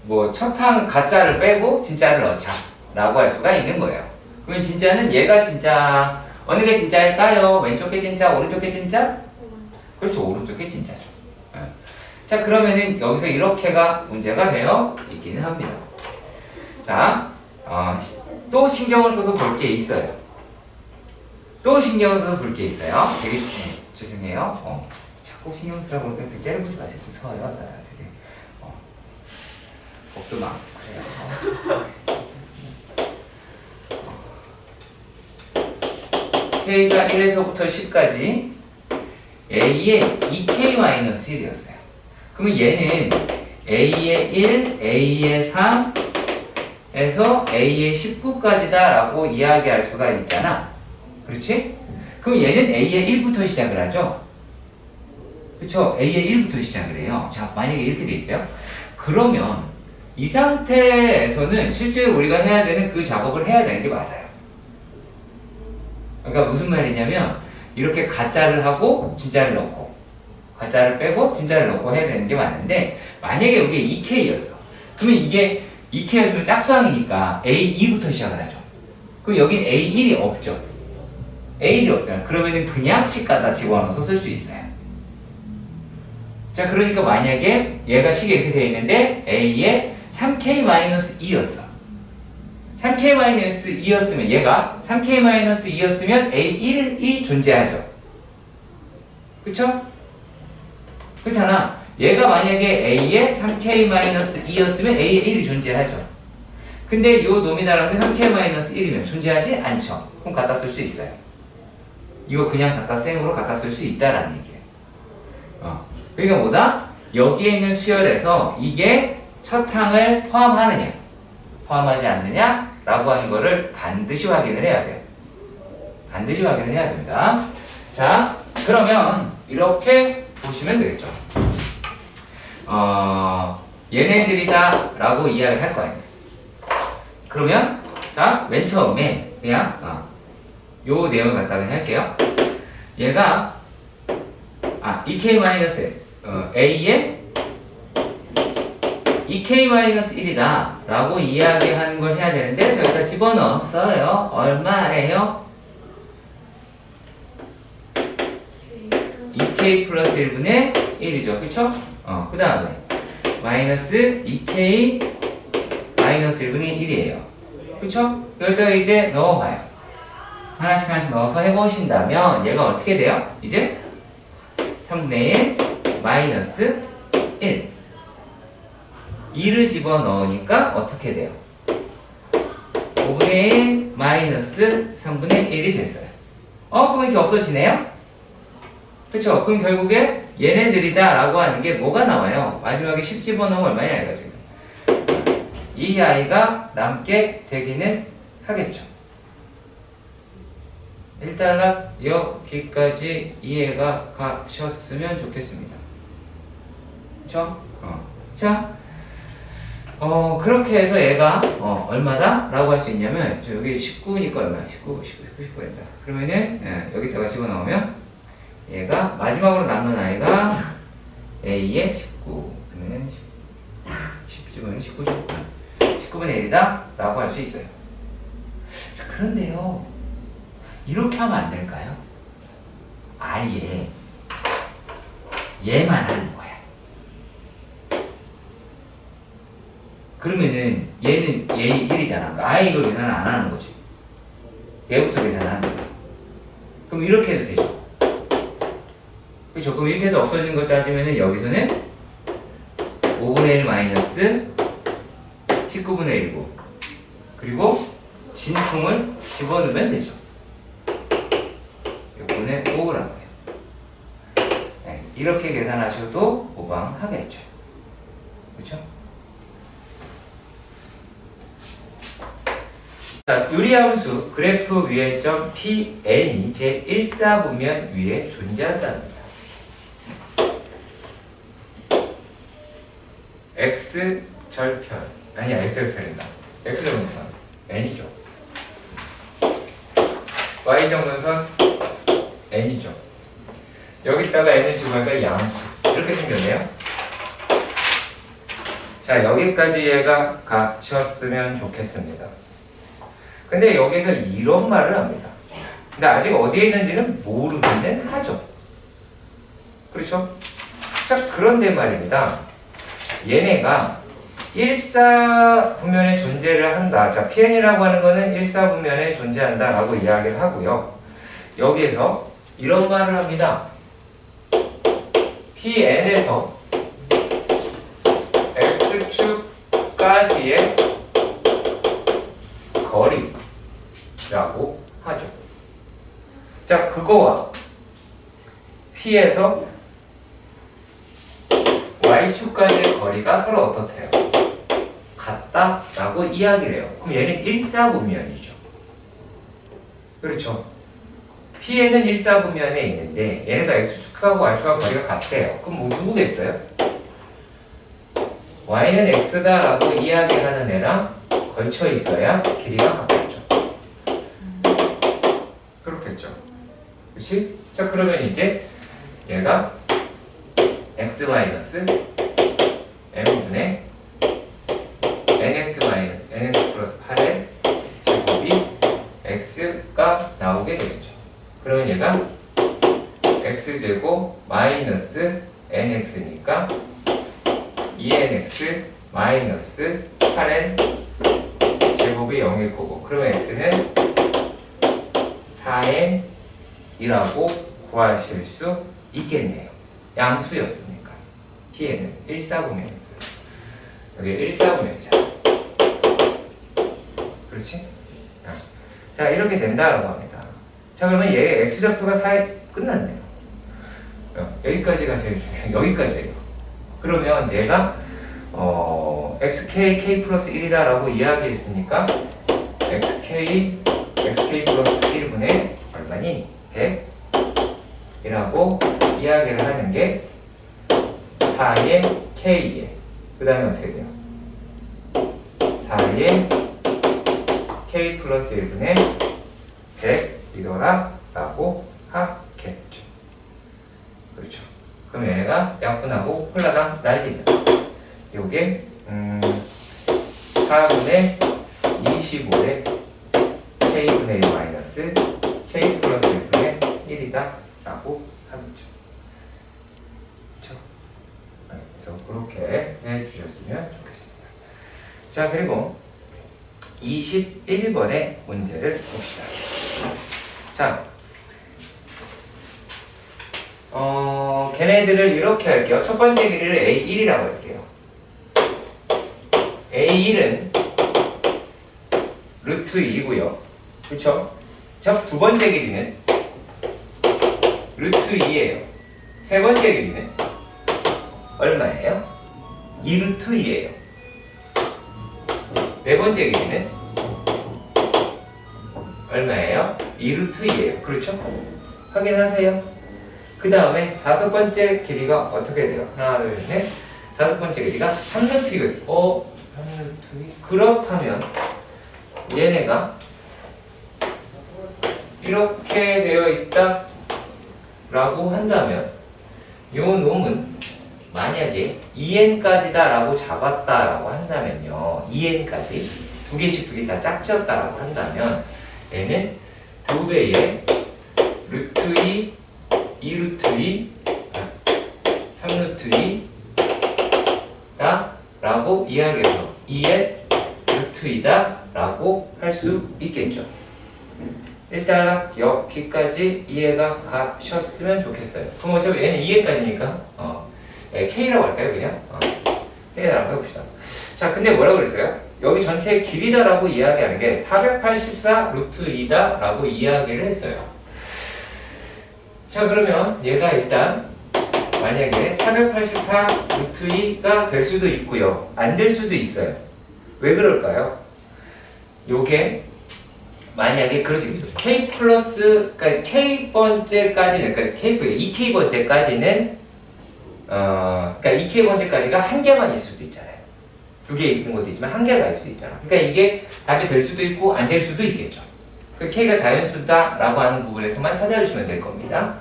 뭐 첫항 가짜를 빼고 진짜를 넣자 라고 할 수가 있는 거예요. 그러면 진짜는 얘가 진짜 어느 게 진짜일까요? 왼쪽 게 진짜, 오른쪽 게 진짜? 그렇죠, 오른쪽 게 진짜죠. 자, 그러면은 여기서 이렇게가 문제가 되어 있기는 합니다. 자, 또 신경을 써서 볼 게 있어요. 또 신경 써서 볼 게 있어요. 되게 죄송해요. 자꾸 신경 쓰다 보니까 그 째려보지 마세요. 무서워요. 나 되게 겁도 많고 그래요. K가 1에서부터 10까지 A의 2K-1이었어요. 그러면 얘는 A의 1, A의 3, 에서 A의 19까지다 라고 이야기할 수가 있잖아. 그렇지? 그럼 얘는 A의 1부터 시작을 하죠. 그쵸? A의 1부터 시작을 해요. 자, 만약에 이렇게 돼 있어요. 그러면 이 상태에서는 실제 우리가 해야 되는 그 작업을 해야 되는 게 맞아요. 그러니까 무슨 말이냐면 이렇게 가짜를 하고 진짜를 넣고 가짜를 빼고 진짜를 넣고 해야 되는 게 맞는데 만약에 여기 2K였어. 그러면 이게 2K였으면 짝수항이니까 A2부터 시작을 하죠. 그럼 여긴 A1이 없죠. A1이 없잖아. 그러면은 그냥 10 갖다 집어넣어서 쓸 수 있어요. 자, 그러니까 만약에 얘가 식이 이렇게 되어 있는데 A에 3K-2였어. 3K-2였으면 얘가 3K-2였으면 A1이 존재하죠. 그쵸? 그렇잖아. 얘가 만약에 A에 3K-2였으면 A에 1이 존재하죠. 근데 요 노미널한 게 3K-1이면 존재하지 않죠. 그럼 갖다 쓸 수 있어요. 이거 그냥 갖다 생으로 갖다 쓸 수 있다라는 얘기예요. 그러니까 뭐다? 여기에 있는 수열에서 이게 첫 항을 포함하느냐 포함하지 않느냐 라고 하는 거를 반드시 확인을 해야 돼요. 반드시 확인을 해야 됩니다. 자, 그러면 이렇게 보시면 되겠죠. 얘네들이다 라고 이야기를 할 거예요. 그러면 자, 맨 처음에 그냥 요 내용을 갖다가 할게요. 얘가 A의 2K-1이다 라고 이야기하는 걸 해야 되는데 저기다 집어넣었어요. 얼마예요? 2K 플러스 1분의 1이죠. 그쵸? 그 다음에 마이너스 2K 마이너스 1분의 1이에요. 그쵸? 여기다가 이제 넣어봐요. 하나씩 넣어서 해보신다면 얘가 어떻게 돼요? 이제 3분의 1 마이너스 1 2를 집어넣으니까 어떻게 돼요? 5분의 1 마이너스 3분의 1이 됐어요. 그럼 이렇게 없어지네요? 그쵸? 그럼 결국에 얘네들이다 라고 하는 게 뭐가 나와요? 마지막에 10 집어넣으면 얼마냐 이거 지금. 이 아이가 남게 되기는 하겠죠. 일단 여기까지 이해가 가셨으면 좋겠습니다. 그쵸? 자, 그렇게 해서 얘가 얼마다? 라고 할 수 있냐면 여기 19니까 얼마야? 19된다. 그러면은 여기다가 집어넣으면 얘가 마지막으로 남는 아이가 A의 19 그러면 10 집으면 19분의 1이다 라고 할 수 있어요. 자, 그런데요 이렇게 하면 안 될까요? 아예 얘만 하는 거야. 그러면은 얘는 얘 1이잖아. 그러니까 아예 이걸 계산을 안 하는 거지. 얘부터 계산하는 거야. 그럼 이렇게 해도 되죠. 그렇죠. 그럼 이렇게 해서 없어지는 것 따지면은 여기서는 5분의 1 마이너스 19분의 1고 그리고 진품을 집어넣으면 되죠. 요거는 5라고 해요. 네, 이렇게 계산하셔도 무방하겠죠. 그렇죠? 자, 유리함수 그래프 위에 점 Pn이 제1사분면 위에 존재한답니다. X절편 아니야 X절편이다. X정근선 N이죠. Y정근선 N이죠. 여기다가 N을 집어넣으니까 양수 이렇게 생겼네요. 자, 여기까지 이해가 가셨으면 좋겠습니다. 근데 여기서 이런 말을 합니다. 근데 아직 어디에 있는지는 모르기는 하죠. 그렇죠? 자, 그런데 말입니다. 얘네가 일사분면에 존재를 한다. 자, Pn이라고 하는 거는 일사분면에 존재한다 라고 이야기를 하고요. 여기에서 이런 말을 합니다. Pn에서 x축까지의 거리라고 하죠. 자, 그거와 P에서 y축까지의 거리가 서로 어떻대요? 같다라고 이야기를 해요. 그럼 얘는 일사분면이죠. 그렇죠? P에는 일사분면에 있는데 얘네가 x축하고 y축하고 거리가 같대요. 그럼 뭐 누구겠어요? y는 x다라고 이야기하는 애랑 걸쳐 있어야 길이가 같겠죠. 그렇겠죠. 그렇지? 자, 그러면 이제 얘가 x 마이너스 m분의 nx 플러스 8의 제곱이 x가 나오게 되겠죠. 그러면 얘가 x제곱 마이너스 nx니까 2nx 마이너스 8n 제곱이 0일 거고, 그러면 x는 4n이라고 구하실 수 있겠네요. 양수였으니까. P에는 일사분면이고요. 여기 일사분면이잖아. 그렇지? 자, 이렇게 된다라고 합니다. 자, 그러면 얘 x좌표가 4에 끝났네요. 여기까지가 제일 중요해요. 여기까지예요. 그러면 얘가 xk, k 플러스 1이다라고 이야기했으니까 xk 플러스 1분의 얼마니? 100이라고 이야기를 하는 게 4의 k에, 그 다음에 어떻게 돼요? 4의 k 플러스 1분의 100이더라 라고 하겠죠. 그렇죠. 그럼 얘네가 약분하고 홀라당 날리면 요게 4분의 25의 k분의 1 마이너스 k 플러스 1분의 1이다 라고 하겠죠. 그렇죠? 그래서 그렇게 해주셨으면 좋겠습니다. 자, 그리고 21번의 문제를 봅시다. 자, 걔네들을 이렇게 할게요. 첫 번째 길이를 A1이라고 할게요. A1은 루트 2고요. 그렇죠? 자, 두 번째 길이는 루트 2예요. 세 번째 길이는 얼마예요? 2루트 2예요. 네 번째 길이는 얼마예요? 2루트 2예요. 그렇죠? 확인하세요. 그 다음에 다섯 번째 길이가 어떻게 돼요? 하나, 둘, 셋. 다섯 번째 길이가 3루트 2겠어요. 3루트 2. 그렇다면 얘네가 이렇게 되어 있다 라고 한다면 요 놈은 만약에 2n까지다 라고 잡았다 라고 한다면요, 2n까지 두 개씩 두 개 다 짝지었다 라고 한다면 얘는 2배의 루트 2, 2루트 2, 3루트 2다 라고 이야기해서 2n 루트 2다 라고 할 수 있겠죠. 일단 여기까지 이해가 가셨으면 좋겠어요. 그럼 어차피 얘는 2n까지니까 k라고 할까요? 그냥 k라고 해봅시다. 자, 근데 뭐라고 그랬어요? 여기 전체 길이다라고 이야기하는 게 484 루트 2다 라고 이야기를 했어요. 자, 그러면 얘가 일단 만약에 484 루트 2가 될 수도 있고요, 안 될 수도 있어요. 왜 그럴까요? 요게 만약에 그럴 수 있죠. k 플러스, 그러니까 k 번째까지는, 그러니까 k 2k 번째까지는 그러니까 2k 번째까지가 한 개만 있을 수도 있잖아요. 두 개 있는 것도 있지만 한 개가 있을 수도 있잖아. 그러니까 이게 답이 될 수도 있고 안 될 수도 있겠죠. 그 k가 자연수다라고 하는 부분에서만 찾아주시면 될 겁니다.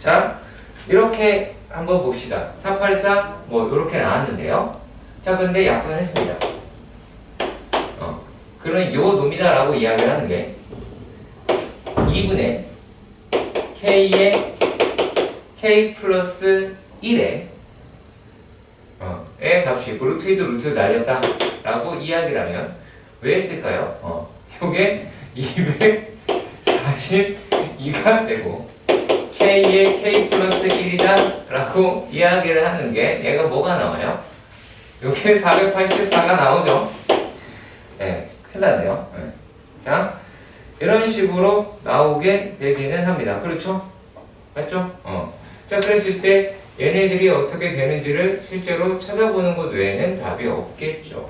자, 이렇게 한번 봅시다. 484 뭐 이렇게 나왔는데요. 자, 근데 약분을 했습니다. 그러면 요 놈이다라고 이야기를 하는 게 2분의 k의 k 플러스 1의 의 값이 루트 2도 루트 2도 날렸다 라고 이야기를 하면 왜 했을까요? 요게 242 2가 되고 k의 k 플러스 1이다 라고 이야기를 하는 게 얘가 뭐가 나와요? 요게 484가 나오죠. 네, 큰일 났네요. 네. 자, 이런 식으로 나오게 되기는 합니다. 그렇죠? 맞죠? 자, 그랬을 때 얘네들이 어떻게 되는지를 실제로 찾아보는 것 외에는 답이 없겠죠.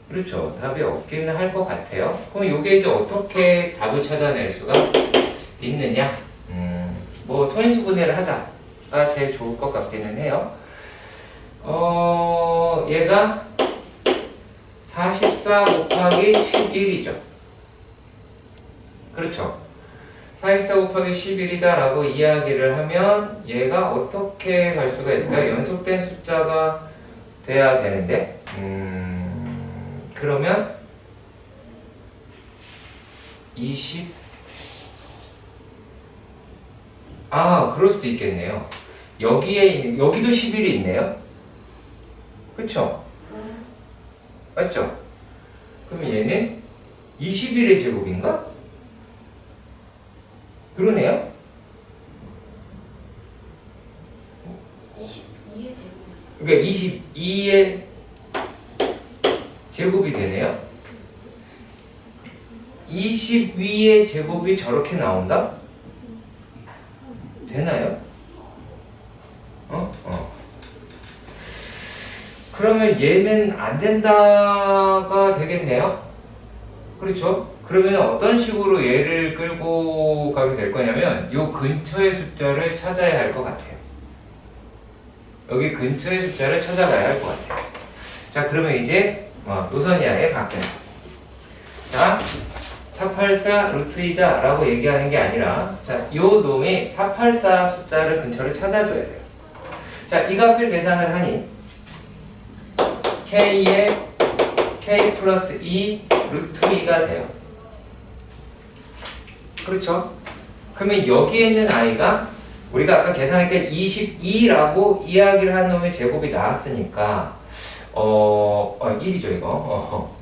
그렇죠. 답이 없기는 할 것 같아요. 그럼 요게 이제 어떻게 답을 찾아낼 수가 있느냐? 뭐 소인수분해를 하자가 제일 좋을 것 같기는 해요. 얘가 44 곱하기 11이죠. 그렇죠. 44 곱하기 11이다 라고 이야기를 하면 얘가 어떻게 갈 수가 있을까요? 연속된 숫자가 돼야 되는데 그러면 20 그럴 수도 있겠네요. 여기도 11이 있네요. 그쵸? 맞죠? 그럼 얘는 21의 제곱인가? 그러네요? 22의 제곱. 그러니까 22의 제곱이 되네요. 22의 제곱이 저렇게 나온다? 되나요? 그러면 얘는 안 된다가 되겠네요? 그렇죠? 그러면 어떤 식으로 얘를 끌고 가게 될 거냐면 요 근처의 숫자를 찾아야 할 것 같아요. 여기 근처의 숫자를 찾아가야 할 것 같아요. 자, 그러면 이제 노선이하에 바뀌는. 자, 484 루트이다 라고 얘기하는 게 아니라 자, 요 놈이 484 숫자를 근처를 찾아줘야 돼요. 자, 이 값을 계산을 하니 k의 k 플러스 2 루트 2가 돼요. 그렇죠? 그러면 여기에 있는 i가 우리가 아까 계산했던 22라고 이야기를 한 놈의 제곱이 나왔으니까 1이죠 이거.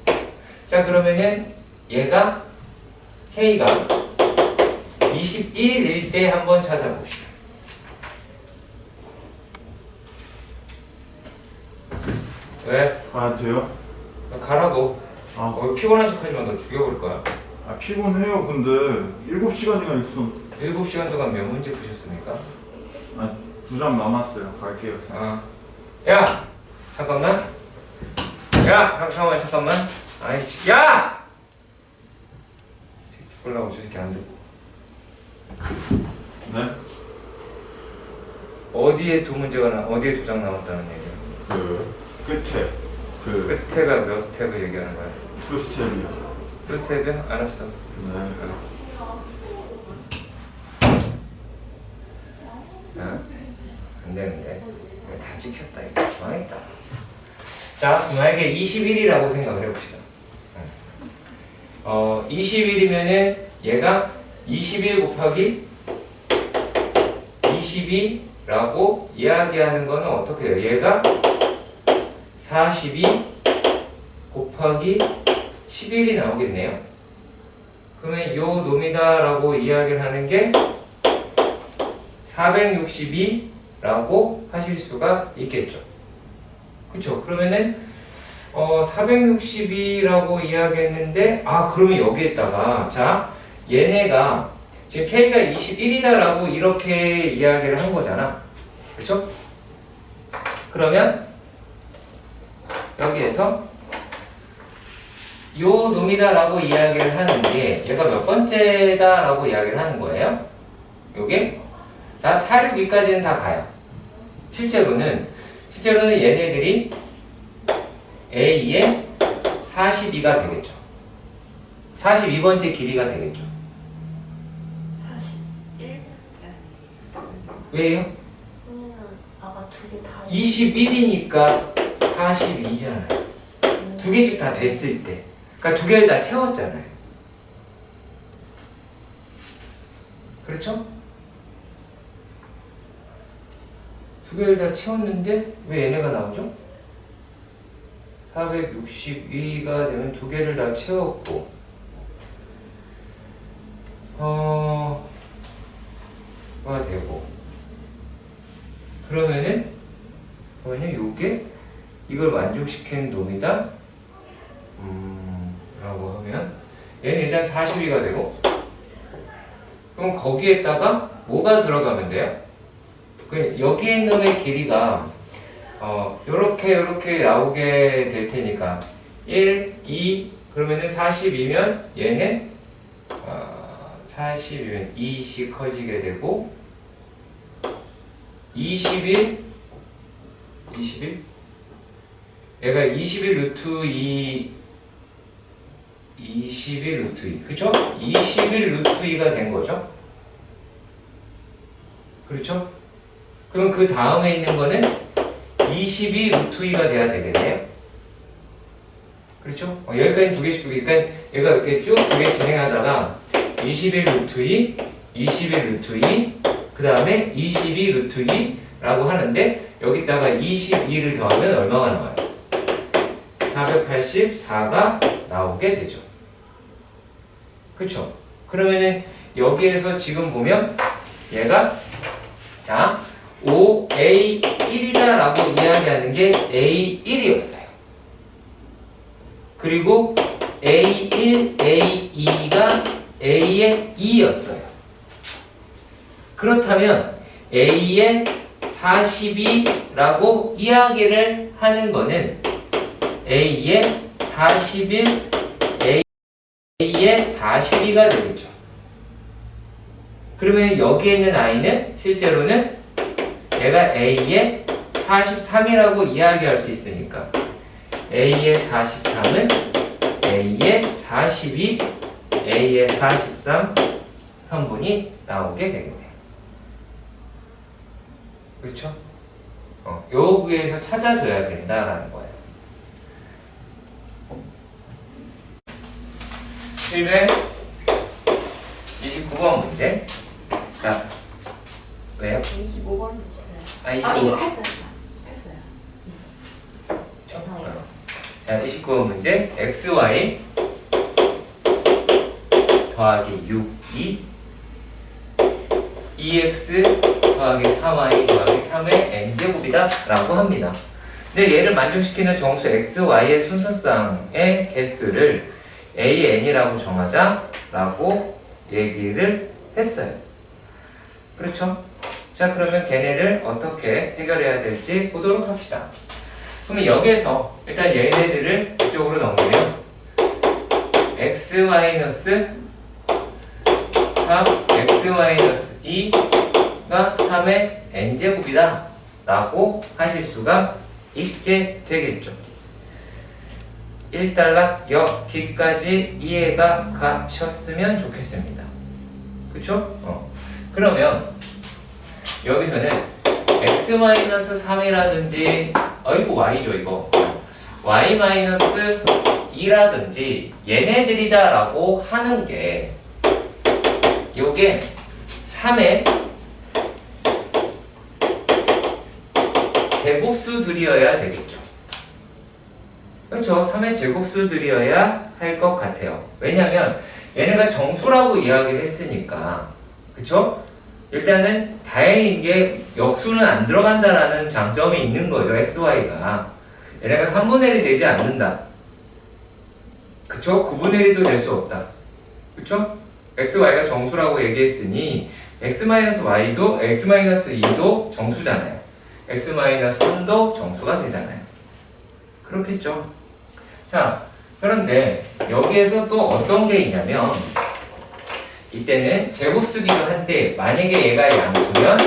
자, 그러면은 얘가 k가 21일 때 한번 찾아봅시다. 왜? 돼요? 가라고. 아, 피곤한 척 하지 마. 너 죽여버릴 거야. 피곤해요. 근데 7시간이나 있어. 7시간 동안 몇 문제 푸셨습니까? 2장 남았어요. 갈게요. 야! 잠깐만. 야! 잠깐만. 아이씨. 야! 죽으려고 저 새끼 안 듣고. 네? 어디에 어디에 2장 남았다는 얘기야? 끝에 끝에가 몇 스텝을 얘기하는 거야? 2스텝이요. 2스텝이야? 알았어. 네. 안 되는데. 다 찍혔다. 이거 망했다. 자, 만약에 21이라고 생각을 해봅시다. 21이면은 얘가 21 곱하기 22라고 이야기하는 거는 어떻게 돼요? 얘가 42 곱하기 11이 나오겠네요. 그러면 요 놈이다라고 이야기를 하는 게 462라고 하실 수가 있겠죠. 그쵸? 그러면은 462라고 이야기했는데 그러면 여기에다가 자, 얘네가 지금 K가 21이다라고 이렇게 이야기를 한 거잖아. 그쵸? 그러면 여기에서 요 놈이다라고 이야기를 하는데 얘가 몇 번째다라고 이야기를 하는 거예요? 요게 자, 462까지는 다 가요. 실제로는 얘네들이 A의 42가 되겠죠. 42번째 길이가 되겠죠. 41? 왜요? 왜냐면 아까 두 개 다 21이니까 42잖아요. 두 개씩 다 됐을 때. 그러니까 두 개를 다 채웠잖아요. 그렇죠? 두 개를 다 채웠는데 왜 얘네가 나오죠? 462가 되면 두 개를 다 채웠고 가 되고 그러면은 요게 이걸 만족시키는 놈이다 라고 하면 얘는 일단 42가 되고 그럼 거기에다가 뭐가 들어가면 돼요? 여기에 있는 놈의 길이가 요렇게 나오게 될 테니까 1, 2 그러면은 40이면 얘는 40이면 2씩 커지게 되고 21 얘가 21 루트 2 21 루트 2 그쵸? 21 루트 2가 된 거죠? 그렇죠? 그럼 그 다음에 있는 거는 22 루트 2가 돼야 되겠네요. 그렇죠? 여기까지 두 개씩 그러니까 얘가 이렇게 쭉 두 개 진행하다가 21 루트 2, 21 루트 2, 그 다음에 22 루트 2라고 하는데 여기다가 22를 더하면 얼마가 나와요? 484가 나오게 되죠. 그렇죠? 그러면은 여기에서 보면 얘가 자 5A1이다 라고 이야기하는 게 A1이었어요. 그리고 A1, A2가 A의 2였어요. 그렇다면 A의 42라고 이야기를 하는 거는 A의 41, A의 42가 되겠죠. 그러면 여기에 있는 I는 실제로는 얘가 A의 43이라고 이야기할 수 있으니까 A의 43은 A의 42, A의 43 성분이 나오게 되겠네요. 그렇죠? 요 부에서 찾아줘야 된다라는 거예요. 729번 문제. 자, 왜요? 25번 주세요. 아, 이거 25번. 했어요. 자, 29번 문제. XY 더하기 6이 2x 더하기 4y 더하기 3의 n제곱이다 라고 합니다. 근데 얘를 만족시키는 정수 xy의 순서쌍의 개수를 an이라고 정하자 라고 얘기를 했어요. 그렇죠? 자, 그러면 걔네를 어떻게 해결해야 될지 보도록 합시다. 그러면 여기에서 일단 얘네들을 이쪽으로 넘기면 x-3 x-2가 3의 n제곱이다 라고 하실 수가 있게 되겠죠. 1단락 여기까지 이해가 가셨으면 좋겠습니다. 그쵸? 그러면 여기서는 x-3이라든지 아이고 y죠 이거 y-2라든지 얘네들이다 라고 하는 게 요게 3의 제곱수들이어야 되겠죠. 그렇죠. 3의 제곱수들이어야 할 것 같아요. 왜냐면 얘네가 정수라고 이야기를 했으니까. 그쵸? 일단은 다행인 게 역수는 안 들어간다라는 장점이 있는 거죠. XY가. 얘네가 3분의 1이 되지 않는다. 그쵸? 9분의 1도 될 수 없다. 그쵸? XY가 정수라고 얘기했으니 X-Y도 X-2도 정수잖아요. X-3도 정수가 되잖아요. 그렇겠죠? 자, 그런데 여기에서 또 어떤 게 있냐면 이때는 제곱수기도 한데 만약에 얘가 양수면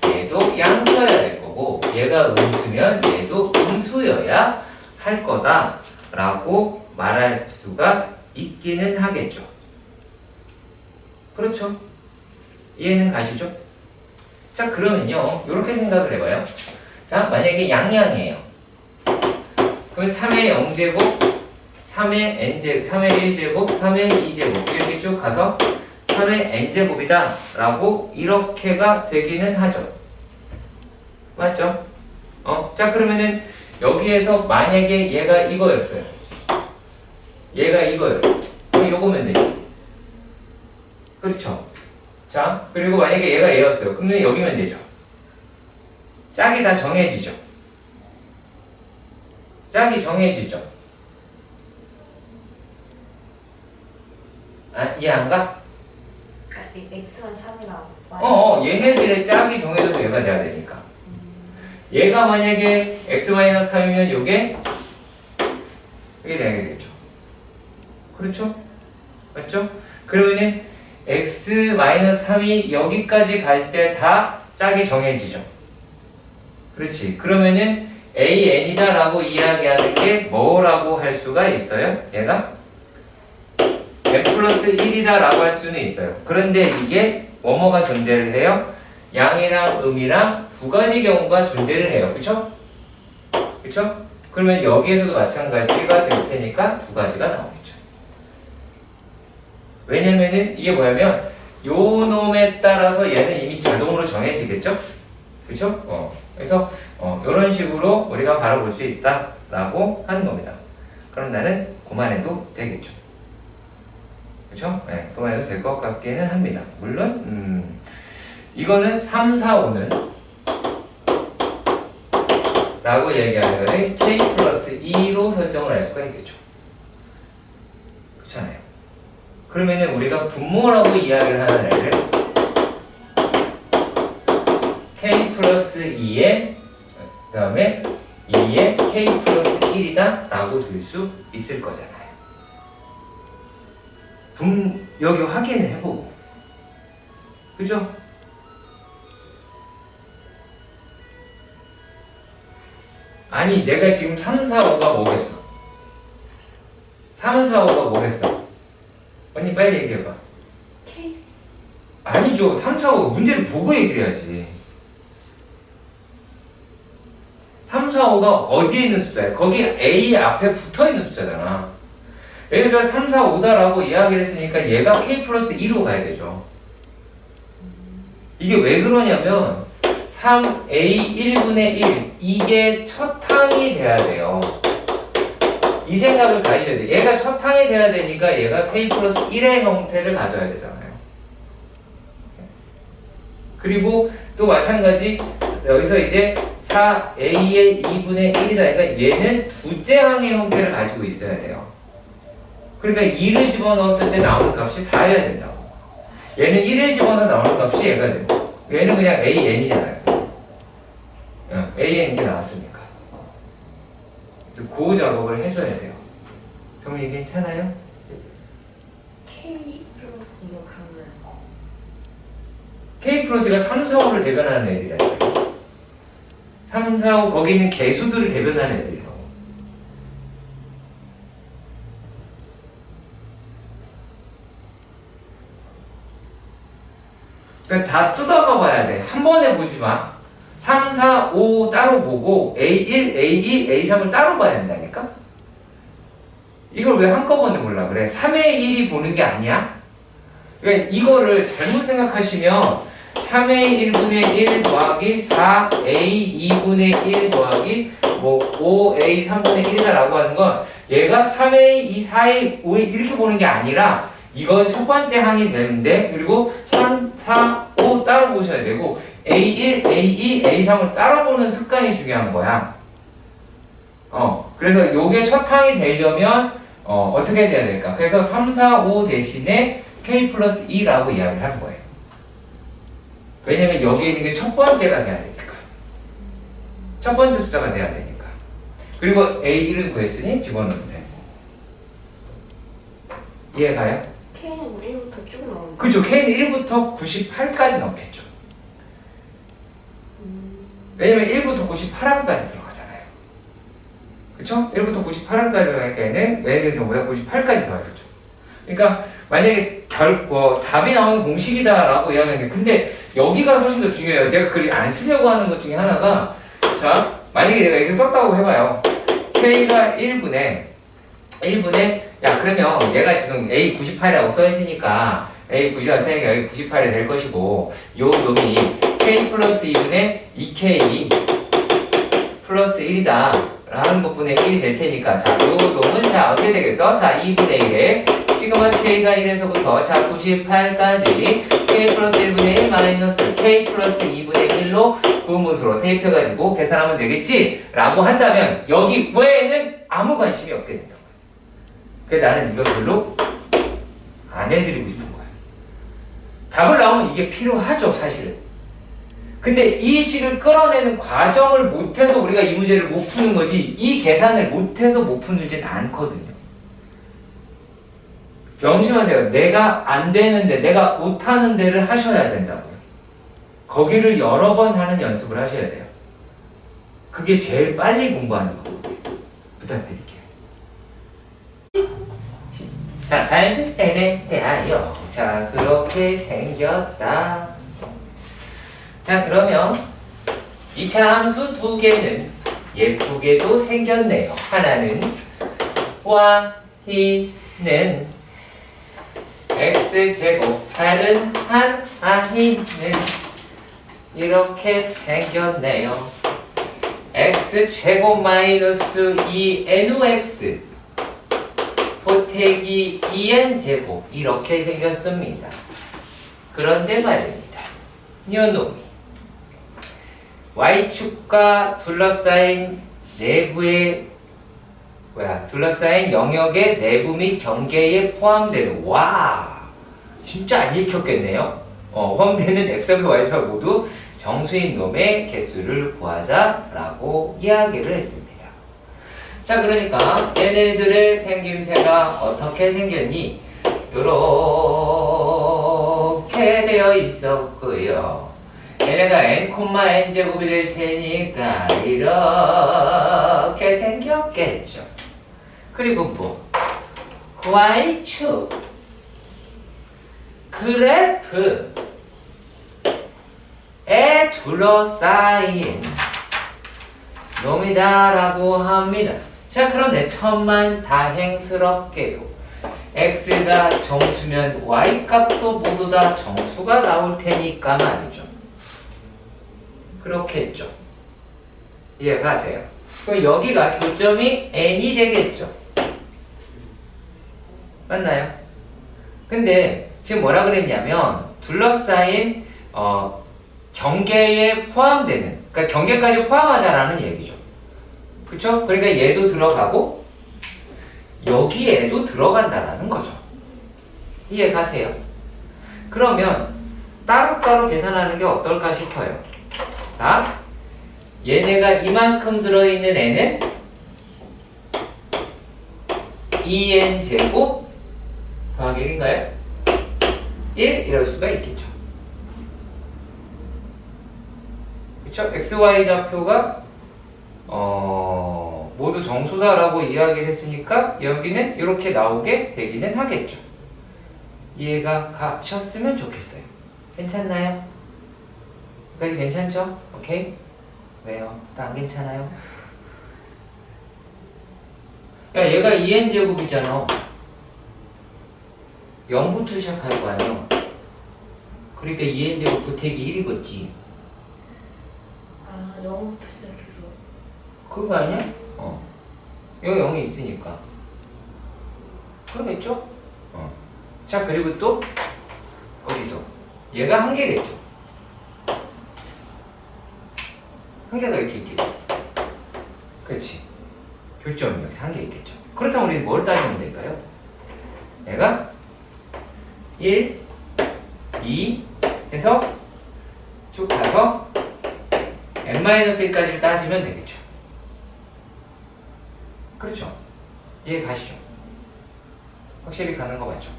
얘도 양수여야 될 거고 얘가 음수면 얘도 음수여야 할 거다 라고 말할 수가 있기는 하겠죠. 그렇죠? 이해는 가시죠? 자, 그러면요 이렇게 생각을 해봐요. 자, 만약에 양양이에요. 그럼 3의 0제곱, 3의 n제곱, 3의 1제곱, 3의 2제곱 이렇게 쭉 가서 3의 n제곱이다 라고 이렇게가 되기는 하죠. 맞죠? 자, 그러면은 여기에서 만약에 얘가 이거였어요. 얘가 이거였어. 그럼 요거면 되지. 그렇죠. 자, 그리고 만약에 얘가 A였어요. 그러면 여기면 되죠. 짝이 다 정해지죠. 짝이 정해지죠. 아, 이해 안 가? X만 3이랑 얘네들의 짝이 정해져서 얘가 돼야 되니까. 얘가 만약에 x-3이면 요게 이게 되겠죠. 그렇죠? 맞죠? 그러면은 x-3이 여기까지 갈 때 다 짝이 정해지죠. 그렇지. 그러면은 an이다 라고 이야기하는 게 뭐라고 할 수가 있어요? 얘가 n 플러스 1이다 라고 할 수는 있어요. 그런데 이게 뭐뭐가 존재를 해요? 양이랑 음이랑 두 가지 경우가 존재를 해요. 그쵸? 그쵸? 그러면 여기에서도 마찬가지가 될 테니까 두 가지가 나오겠죠. 왜냐면은 이게 뭐냐면 요 놈에 따라서 얘는 이미 자동으로 정해지겠죠? 그쵸? 그래서 이런 식으로 우리가 바라볼 수 있다라고 하는 겁니다. 그럼 나는 그만해도 되겠죠. 그쵸? 네, 그만해도 될 것 같기는 합니다. 물론 이거는 3, 4, 5는 라고 얘기하는 거는 k 플러스 2로 설정을 할 수가 있겠죠. 그렇잖아요. 그러면은 우리가 분모라고 이야기를 하는 애를 k 플러스 2에 그 다음에 2에 k 플러스 1이다 라고 둘 수 있을 거잖아요. 여기 확인을 해보고 그죠? 아니 내가 지금 3, 4, 5가 뭐겠어? 3, 4, 5가 뭐겠어? 언니 빨리 얘기해봐. K 아니죠. 3, 4, 5 문제를 보고 얘기를 해야지. 3, 4, 5가 어디에 있는 숫자야? 거기 A 앞에 붙어있는 숫자잖아. 예를 들어 3, 4, 5다라고 이야기를 했으니까 얘가 K 플러스 2로 가야 되죠. 이게 왜 그러냐면 3A 1분의 1 이게 첫 항이 돼야 돼요. 이 생각을 가지셔야 돼. 얘가 첫 항이 돼야 되니까 얘가 K 플러스 1의 형태를 가져야 되잖아요. 그리고 또 마찬가지 여기서 이제 4A의 2분의 1이다. 그러니까 얘는 두째 항의 형태를 가지고 있어야 돼요. 그러니까 2를 집어넣었을 때 나오는 값이 4여야 된다고. 얘는 1을 집어넣어서 나오는 값이 얘가 되고 얘는 그냥 AN이잖아요. AN 이렇게 나왔으니까. 그래서 그 작업을 해줘야 돼요. 그러면 괜찮아요? K 플러스 이거 그러면 K 플러스가 3, 4, 5를 대변하는 애들이라니까요. 3, 4, 5 거기 있는 개수들을 대변하는 애들이라고. 그러니까 다 뜯어서 봐야 돼. 한 번에 보지 마. 3, 4, 5 따로 보고 A1, A2, A3을 따로 봐야 된다니까? 이걸 왜 한꺼번에 보려 그래? 3의 1이 보는 게 아니야? 그러니까 이거를 잘못 생각하시면 3A 1분의 1 더하기 4A 2분의 1 더하기 뭐 5A 3분의 1이다 라고 하는 건 얘가 3A 2, 4A 5A 이렇게 보는 게 아니라 이건 첫 번째 항이 되는데 그리고 3, 4, 5 따로 보셔야 되고 A1, A2, A3을 따로 보는 습관이 중요한 거야. 그래서 요게 첫 항이 되려면 어떻게 돼야 될까? 그래서 3, 4, 5 대신에 K 플러스 2라고 이야기를 하는 거예요. 왜냐면 여기에 있는 게 첫 번째가 돼야 되니까. 첫 번째 숫자가 돼야 되니까. 그리고 A1을 구했으니 집어넣으면 되고. 이해가요? K는 1부터 쭉 나오는 그죠. K는 1부터 98까지 넣겠죠. 왜냐면 1부터 98항까지 들어가잖아요. 그쵸? 1부터 98항까지 들어가니까 얘는 전부 다 98까지 더하겠죠. 그러니까 만약에 답이 나오는 공식이다라고 이야기하는 게 근데 여기가 훨씬 더 중요해요. 제가 글을 안 쓰려고 하는 것 중에 하나가 자 만약에 내가 이렇게 썼다고 해봐요. K가 1분에 야 그러면 얘가 지금 A 98이라고 써있으니까 A 98 쓰니까 여기 98이 될 것이고 요 놈이 K 플러스 2분의 2K 플러스 1이다 라는 것분의 1이 될 테니까 자 요 놈은 자 어떻게 되겠어? 자 2분의 1에 시그마 K가 1에서부터 자 98까지 K 플러스 1분의 1 마이너스 K 플러스 2분의 1로 분무수로 대입해가지고 계산하면 되겠지? 라고 한다면 여기 외에는 아무 관심이 없게 된다고. 그래서 나는 이거 별로 안 해드리고 싶은 거야. 답을 나오면 이게 필요하죠, 사실은. 근데 이 식을 끌어내는 과정을 못해서 우리가 이 문제를 못 푸는 거지, 이 계산을 못해서 못 푸지는 않거든요. 명심하세요. 내가 안 되는데, 내가 못하는 데를 하셔야 된다고요. 거기를 여러 번 하는 연습을 하셔야 돼요. 그게 제일 빨리 공부하는 거거든요. 부탁드릴게요. 자, 자연수 n에 대하여. 자, 그렇게 생겼다. 자, 그러면 이 함수 두 개는 예쁘게도 생겼네요. 하나는 y는 x제곱, 다른 한 i는 이렇게 생겼네요. x제곱 마이너스 2nux 보태기 2n제곱 이렇게 생겼습니다. 그런데 말입니다. 요놈이 y축과 둘러싸인 내부의 둘러싸인 영역의 내부 및 경계에 포함되는 와 진짜 안 읽혔겠네요. 포함되는 x좌표 y좌표 모두 정수인 놈의 개수를 구하자라고 이야기를 했습니다. 자, 그러니까 얘네들의 생김새가 어떻게 생겼니? 요렇게 되어 있었고요. 얘네가 n, n제곱이 될 테니까 이렇게 생겼겠죠. 그리고 뭐 y축 그래프에 둘러싸인 놈이다라고 합니다. 자, 그런데 천만다행스럽게도 x가 정수면 y 값도 모두 다 정수가 나올 테니까 말이죠. 그렇겠죠. 이해가세요? 그럼 여기가 교점이 n이 되겠죠. 맞나요? 근데 지금 뭐라 그랬냐면 둘러싸인 경계에 포함되는, 그러니까 경계까지 포함하자라는 얘기죠. 그쵸? 그러니까 얘도 들어가고 여기에도 들어간다라는 거죠. 이해가세요? 그러면 따로따로 계산하는 게 어떨까 싶어요. 자, 얘네가 이만큼 들어있는 애는 2n제곱 더하기 1인가요? 1 이럴 수가 있겠죠. 그쵸? XY 좌표가 모두 정수다라고 이야기를 했으니까 여기는 이렇게 나오게 되기는 하겠죠. 이해가 가셨으면 좋겠어요. 괜찮나요? 여기까지 괜찮죠? 오케이? 왜요? 또 안 괜찮아요? 야, 얘가 2n제곱이잖아. 0부터 시작할 거 아니야? 그러니까 2n제곱 보태기 1이겠지. 아, 영어부터 시작해서. 그거 아니야? 여기 0이 있으니까. 그러겠죠? 자, 그리고 또 어디서? 얘가 한 개겠죠? 한 개가 이렇게 있겠죠? 그렇지. 교점이 여기서 한 개 있겠죠? 그렇다면 우리 뭘 따지면 될까요? 얘가 1, 2 해서 쭉 가서 n-1까지를 따지면 되겠죠. 그렇죠. 이해 가시죠? 확실히 가는 거 맞죠?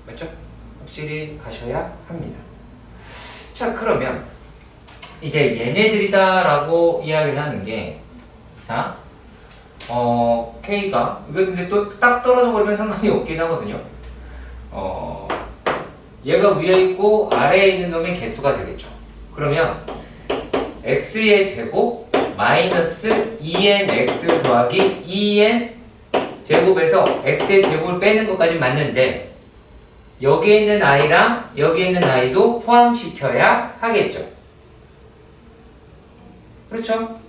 맞죠? 확실히 가셔야 합니다. 자, 그러면 이제 얘네들이다 라고 이야기를 하는 게, 자, K가, 이거 근데 또 딱 떨어져 버리면 상관이 없긴 하거든요. 얘가 위에 있고 아래에 있는 놈의 개수가 되겠죠. 그러면 x의 제곱 마이너스 2nx 더하기 2n 제곱에서 x의 제곱을 빼는 것까지 맞는데 여기에 있는 i랑 여기에 있는 i도 포함시켜야 하겠죠. 그렇죠?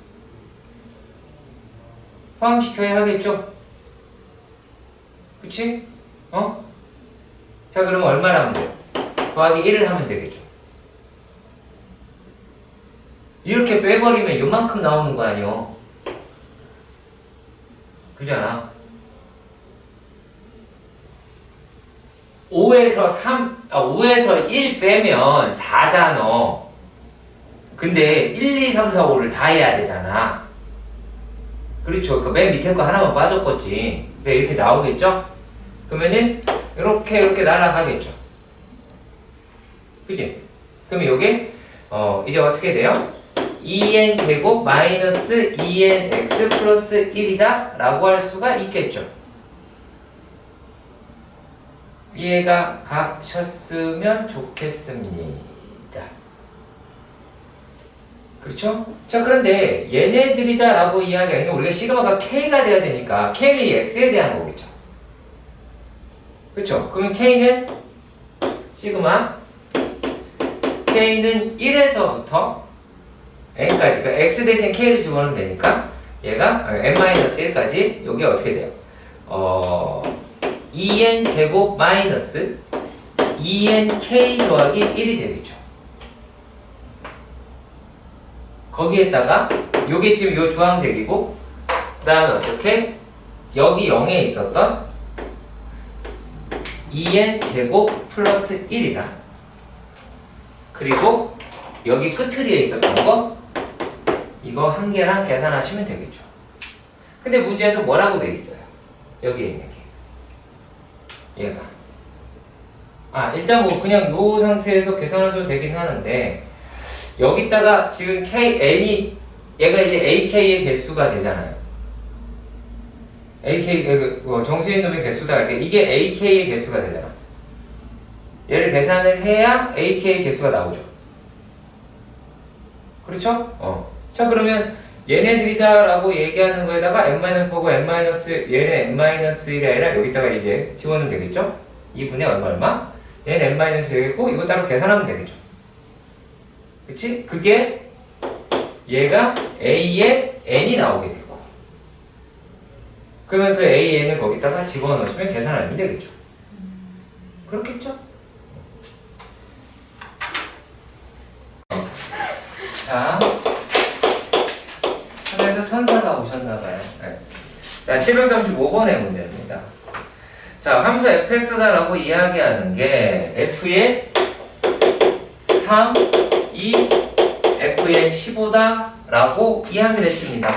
포함시켜야 하겠죠. 그치? 어? 자, 그럼 얼마를 하면 돼요? 더하기 1을 하면 되겠죠. 이렇게 빼버리면 요만큼 나오는 거 아니요? 그잖아. 5에서 1 빼면 4잖아. 근데 1, 2, 3, 4, 5를 다 해야 되잖아. 그렇죠. 그 맨 밑에 거 하나만 빠졌겠지. 이렇게 나오겠죠? 그러면은 이렇게 날아가겠죠. 그지? 그러면 요게 이제 어떻게 돼요? 2n 제곱 마이너스 2nx 플러스 1이다 라고 할 수가 있겠죠. 이해가 가셨으면 좋겠습니다. 그렇죠? 자, 그런데 얘네들이다 라고 이야기하는 게 우리가 시그마가 k가 돼야 되니까 k는 이 x에 대한 거겠죠. 그렇죠? 그러면 k는 시그마 k는 1에서부터 n까지, 그러니까 x 대신 k를 집어넣으면 되니까 얘가 n-1까지 요게 어떻게 돼요? 2n 제곱 마이너스 2nk 더하기 1이 되겠죠. 거기에다가 요게 지금 요 주황색이고 그 다음에 어떻게? 여기 0에 있었던 2n 제곱 플러스 1이라 그리고 여기 끝트리에 있었던 거 이거 한 개랑 계산하시면 되겠죠. 근데 문제에서 뭐라고 돼 있어요? 여기에 있는 게 얘가 일단 뭐 그냥 요 상태에서 계산하셔도 되긴 하는데 여기다가 지금 n이 얘가 이제 ak의 개수가 되잖아요. ak 정수인 놈의 개수다 이렇게 이게 ak의 개수가 되잖아. 얘를 계산을 해야 ak의 개수가 나오죠. 그렇죠? 자, 그러면 얘네들이다 라고 얘기하는 거에다가 n-4고 얘는 n-1이 아니라 여기다가 이제 집어넣으면 되겠죠? 2분의 얼마? 얘는 n-1이고 이거 따로 계산하면 되겠죠. 그치? 그게 얘가 a의 n이 나오게 되고 그러면 그 a, n을 거기다가 집어넣으시면 계산하면 되겠죠. 그렇겠죠? 자, 하나에서 천사가 오셨나봐요. 네. 자, 735번의 문제입니다. 자, 함수 fx다라고 이야기하는 게 f의 3, 2, f의 15다 라고 이야기를 했습니다.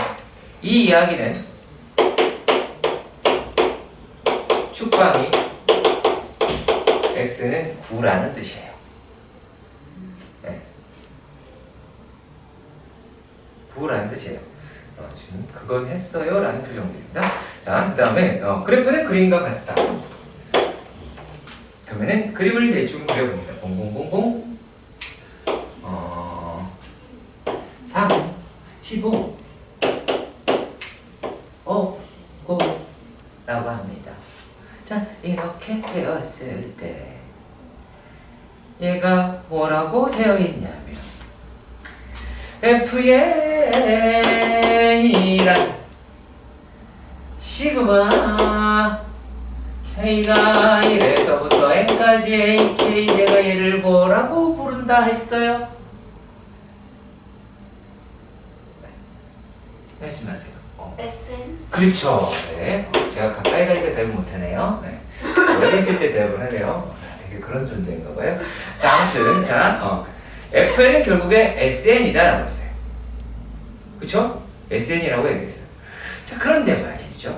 이 이야기는 축방이 x는 9라는 뜻이에요. 네. 9라는 뜻이에요. 지금 그건 했어요 라는 표정들입니다. 자, 그 다음에 그래프는 그림과 같다. 그러면은 그림을 대충 그려봅니다. 0000 3, 15, 5, 9 라고 합니다. 자, 이렇게 되었을 때 얘가 뭐라고 되어 있냐면 FN이란 시그마 K가 1에서부터 N까지 AK 내가 얘를 뭐라고 부른다 했어요? 말씀하세요. SN? 그렇죠. 네. 제가 가까이 가니까 대답을 못하네요. 네. 멀리 있을 때 대답을 하네요. 되게 그런 존재인가 봐요. 자, 아무튼 FN은 결국에 SN이다라고 했어요. 그쵸? SN이라고 얘기했어요. 자, 그런데 말이죠.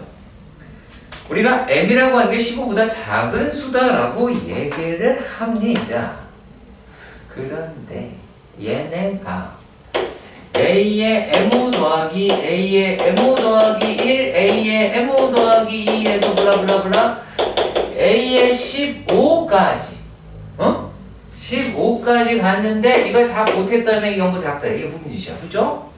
우리가 M이라고 하는 게 15보다 작은 수다라고 얘기를 합니다. 그런데 얘네가 A의 M 더하기 A의 M 더하기 1, A의 M 더하기 2에서 블라블라블라 A의 15까지 15까지 갔는데 이걸 다 못했다면 이게 너무 작다. 이게 무슨 짓이야, 그죠?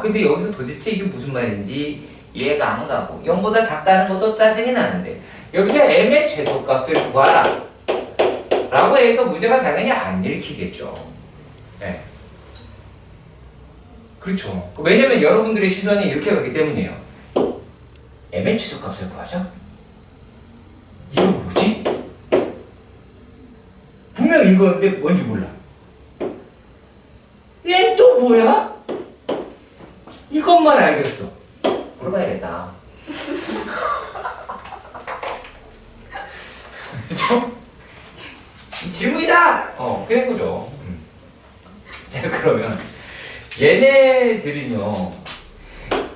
근데 여기서 도대체 이게 무슨 말인지 이해가 안 가고 0보다 작다는 것도 짜증이 나는데 여기서 M의 최소값을 구하라 라고 얘기가 문제가 당연히 안 일으키겠죠. 네. 그렇죠. 왜냐면 여러분들의 시선이 이렇게 가기 때문이에요. M의 최소값을 구하자. 읽었는데 뭔지 몰라. 얘 또 뭐야? 이것만 알겠어. 물어봐야겠다. 그죠? 질문이다! 그런 거죠. 자, 그러면 얘네들은요,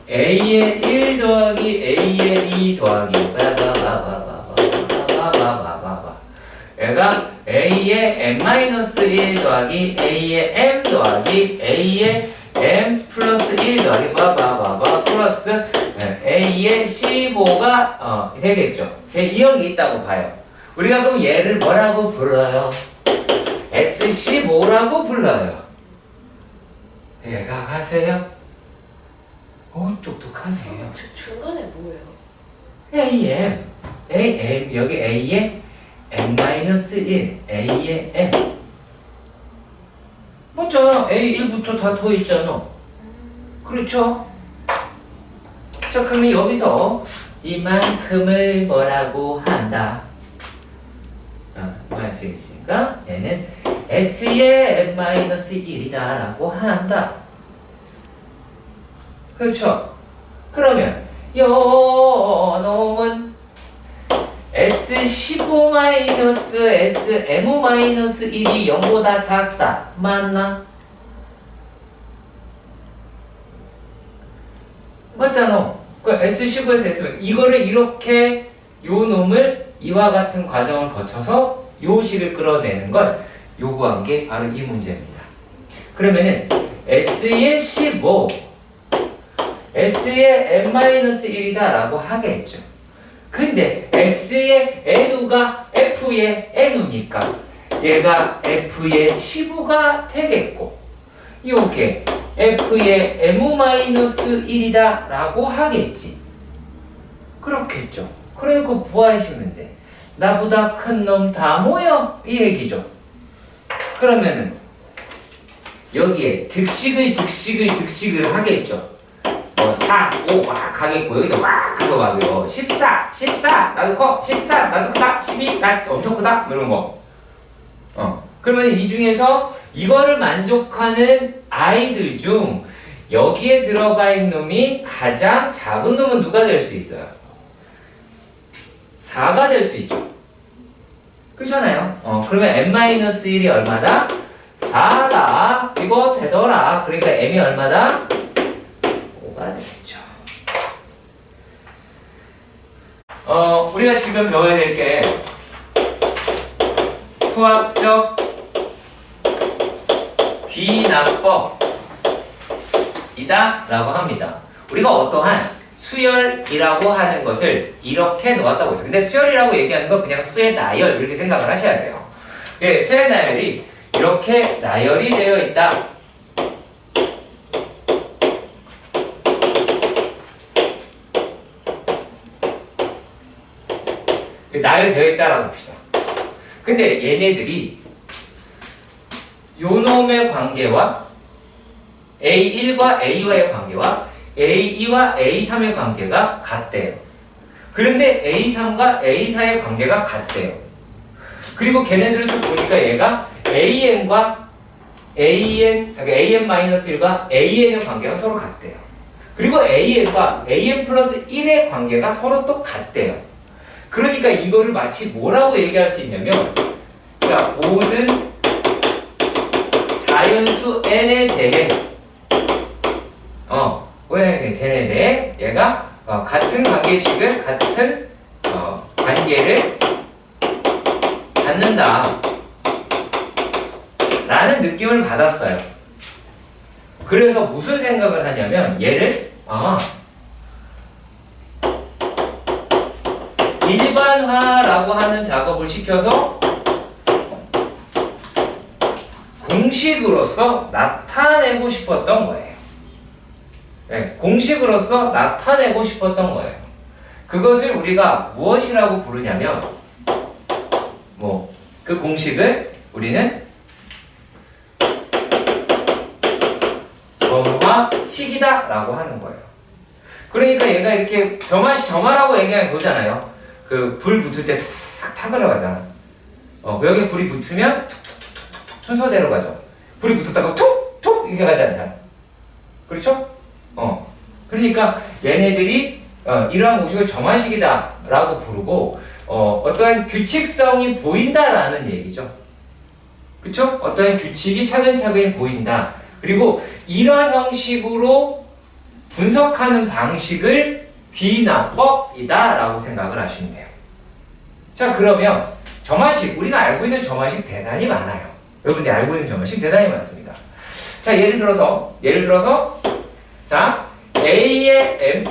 A의 1 더하기 A의 2 더하기 얘가 A의 M-1 더하기 A의 M 더하기 A의 M 플러스 1 더하기 플러스 A의 15가 되겠죠. 이런 게 있다고 봐요. 우리가 그럼 얘를 뭐라고 불러요? S15라고 불러요. 얘가 가세요? 오, 똑똑하네요. 중간에 뭐예요? AM, 여기 A의 M-1, A의 M. 맞잖아. A1부터 다 더 있잖아. 그렇죠? 자, 그러면 여기서 이만큼을 뭐라고 한다? 이만큼 있으니까 얘는 S의 M-1이다 라고 한다. 그렇죠? 그러면 요 놈은 S15-SM-1이 0보다 작다. 맞나? 맞잖아. 그 S15에서 S 이거를 이렇게 요 놈을 이와 같은 과정을 거쳐서 요 식을 끌어내는 걸 요구한 게 바로 이 문제입니다. 그러면은 S의 15 S의 M-1이다 라고 하겠죠. 근데 S의 NU가 F의 NU니까 얘가 F의 15가 되겠고 요게 F의 M-1이다 라고 하겠지. 그렇겠죠. 그러니까 부하시면 돼. 나보다 큰 놈 다 모여 이 얘기죠. 그러면은 여기에 득식을 하겠죠. 4, 5 막 가겠고 여기도 막 그거 막요. 14 나도 커. 14 나도 크다. 12 나 엄청 크다. 이런 거. 그러면 이 중에서 이거를 만족하는 아이들 중 여기에 들어가 있는 놈이 가장 작은 놈은 누가 될 수 있어요? 4가 될 수 있죠. 그렇잖아요. 그러면 M-1이 얼마다? 4다. 이거 되더라. 그러니까 M이 얼마다? 5가 되겠죠. 우리가 지금 배워야 될 게 수학적 귀납법이다 라고 합니다. 우리가 어떠한 수열이라고 하는 것을 이렇게 놓았다고 했어요. 근데 수열이라고 얘기하는 건 그냥 수의 나열 이렇게 생각을 하셔야 돼요. 수의 나열이 이렇게 나열이 되어 있다. 나열되어 있다라고 봅시다. 근데 얘네들이 요놈의 관계와 A1과 A2와의 관계와 A2와 A3의 관계가 같대요. 그런데 A3과 A4의 관계가 같대요. 그리고 걔네들을 좀 보니까 얘가 AN과 AN-1과 AN의 관계가 서로 같대요. 그리고 AN과 AN 플러스 1의 관계가 서로 또 같대요. 그러니까 이거를 마치 뭐라고 얘기할 수 있냐면, 자, 모든 자연수 n에 대해 쟤네 대해 얘가 같은 관계식을 같은 관계를 갖는다 라는 느낌을 받았어요. 그래서 무슨 생각을 하냐면 얘를 일반화라고 하는 작업을 시켜서 공식으로서 나타내고 싶었던 거예요. 네, 공식으로서 나타내고 싶었던 거예요. 그것을 우리가 무엇이라고 부르냐면 그 공식을 우리는 점화식이다 라고 하는 거예요. 그러니까 얘가 이렇게 점화라고 얘기하면 보잖아요. 그 불 붙을 때 탁탁 타그러가잖아. 여기 불이 붙으면 툭툭툭 순서대로 가죠. 불이 붙었다가 툭툭 이렇게 가지 않잖아. 그렇죠? 그러니까 얘네들이 이러한 공식을 점화식이다라고 부르고 어떠한 규칙성이 보인다라는 얘기죠. 그쵸? 어떠한 규칙이 차근차근히 보인다. 그리고 이러한 형식으로 분석하는 방식을 귀납법이다 라고 생각을 하시면 돼요. 자, 그러면 점화식, 우리가 알고 있는 점화식 대단히 많아요. 여러분들이 알고 있는 점화식 대단히 많습니다. 자, 예를 들어서 자, A의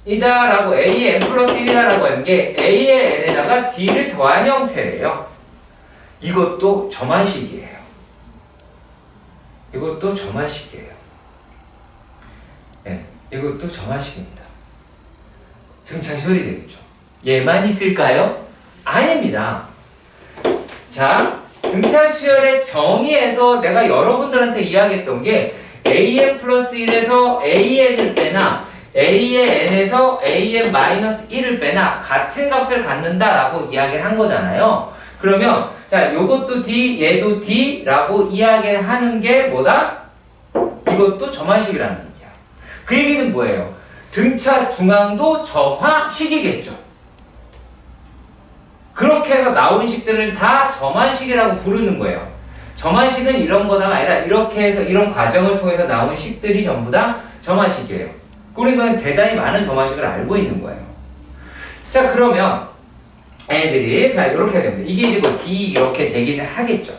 M이다 라고, A의 M 플러스 1이다 라고 하는 게 A의 N에다가 D를 더한 형태래요. 이것도 점화식이에요. 이것도 점화식이에요. 네, 이것도 점화식입니다. 등차시설이 되겠죠. 얘만 있을까요? 아닙니다. 자, 등차시설의 정의에서 내가 여러분들한테 이야기했던 게 AN 플러스 1에서 AN을 빼나 A의 N에서 AN 마이너스 1을 빼나 같은 값을 갖는다라고 이야기를 한 거잖아요. 그러면 자, 요것도 D, 얘도 D라고 이야기를 하는 게 뭐다? 이것도 점화식이라는 얘기야. 그 얘기는 뭐예요? 등차 중앙도 점화식이겠죠. 그렇게 해서 나온 식들을 다 점화식이라고 부르는 거예요. 점화식은 이런 거다가 아니라 이렇게 해서 이런 과정을 통해서 나온 식들이 전부 다 점화식이에요. 우리는 대단히 많은 점화식을 알고 있는 거예요. 자, 그러면 애들이 자 이렇게 됩니다. 이게 이제 뭐 D 이렇게 되기는 하겠죠.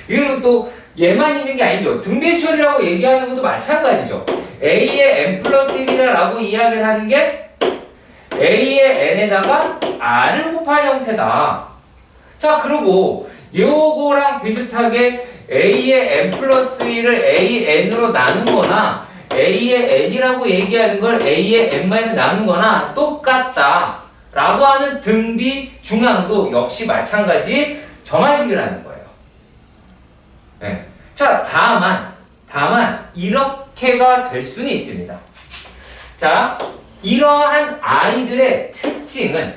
그리고 또 얘만 있는 게 아니죠. 등비수열이라고 얘기하는 것도 마찬가지죠. A의 N 플러스 1이다 라고 이야기를 하는 게 A의 N에다가 R을 곱한 형태다. 자, 그리고 요거랑 비슷하게 A의 N 플러스 1을 AN으로 나눈 거나 A의 N이라고 얘기하는 걸 A의 N마이너스 나눈 거나 똑같다 라고 하는 등비 중앙도 역시 마찬가지 점화식이라는 거예요. 네. 자, 다만 이렇게가 될 수는 있습니다. 자, 이러한 아이들의 특징은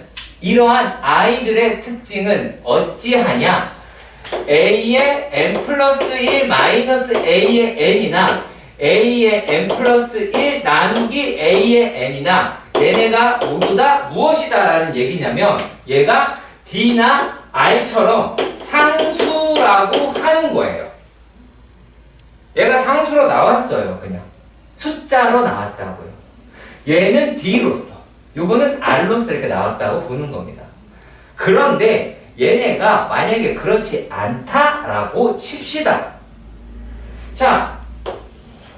어찌하냐? A의 n 플러스 1 마이너스 A의 n이나 A의 n 플러스 1 나누기 A의 n이나 얘네가 모두 다 무엇이다 라는 얘기냐면 얘가 D나 R처럼 상수라고 하는 거예요. 얘가 상수로 나왔어요. 그냥 숫자로 나왔다고요. 얘는 D로서, 요거는 R로서 이렇게 나왔다고 보는 겁니다. 그런데 얘네가 만약에 그렇지 않다라고 칩시다. 자,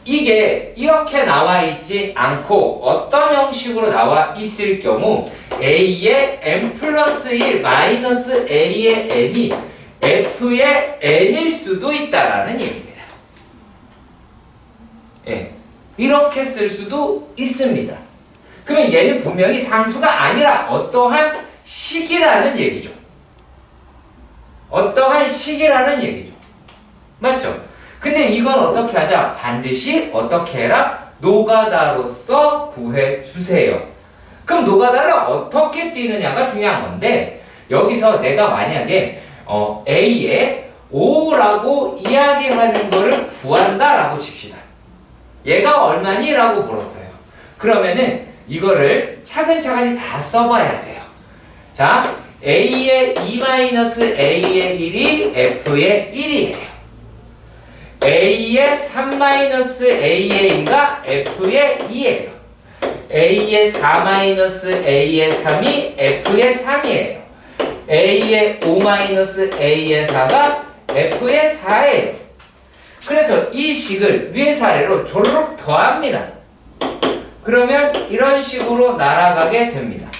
이게 이렇게 나와 있지 않고 어떤 형식으로 나와 있을 경우 A의 n 플러스 1 마이너스 A의 n이 F의 n일 수도 있다라는 얘기입니다. 예, 이렇게 쓸 수도 있습니다. 그러면 얘는 분명히 상수가 아니라 어떠한 식이라는 얘기죠. 어떠한 식이라는 얘기죠. 맞죠? 근데 이건 어떻게 하자? 반드시 어떻게 해라? 노가다로서 구해주세요. 그럼 노가다를 어떻게 띄느냐가 중요한 건데 여기서 내가 만약에 A에 5라고 이야기하는 거를 구한다라고 칩시다. 얘가 얼마니? 라고 물었어요. 그러면은 이거를 차근차근히 다 써봐야 돼요. 자, A의 2-A의 1이 F의 1이에요. A의 3-A의 2가 F의 2예요. A의 4-A의 3이 F의 3이에요. A의 5-A의 4가 F의 4예요. 그래서 이 식을 위에서 아래로 조르륵 더합니다. 그러면 이런 식으로 날아가게 됩니다.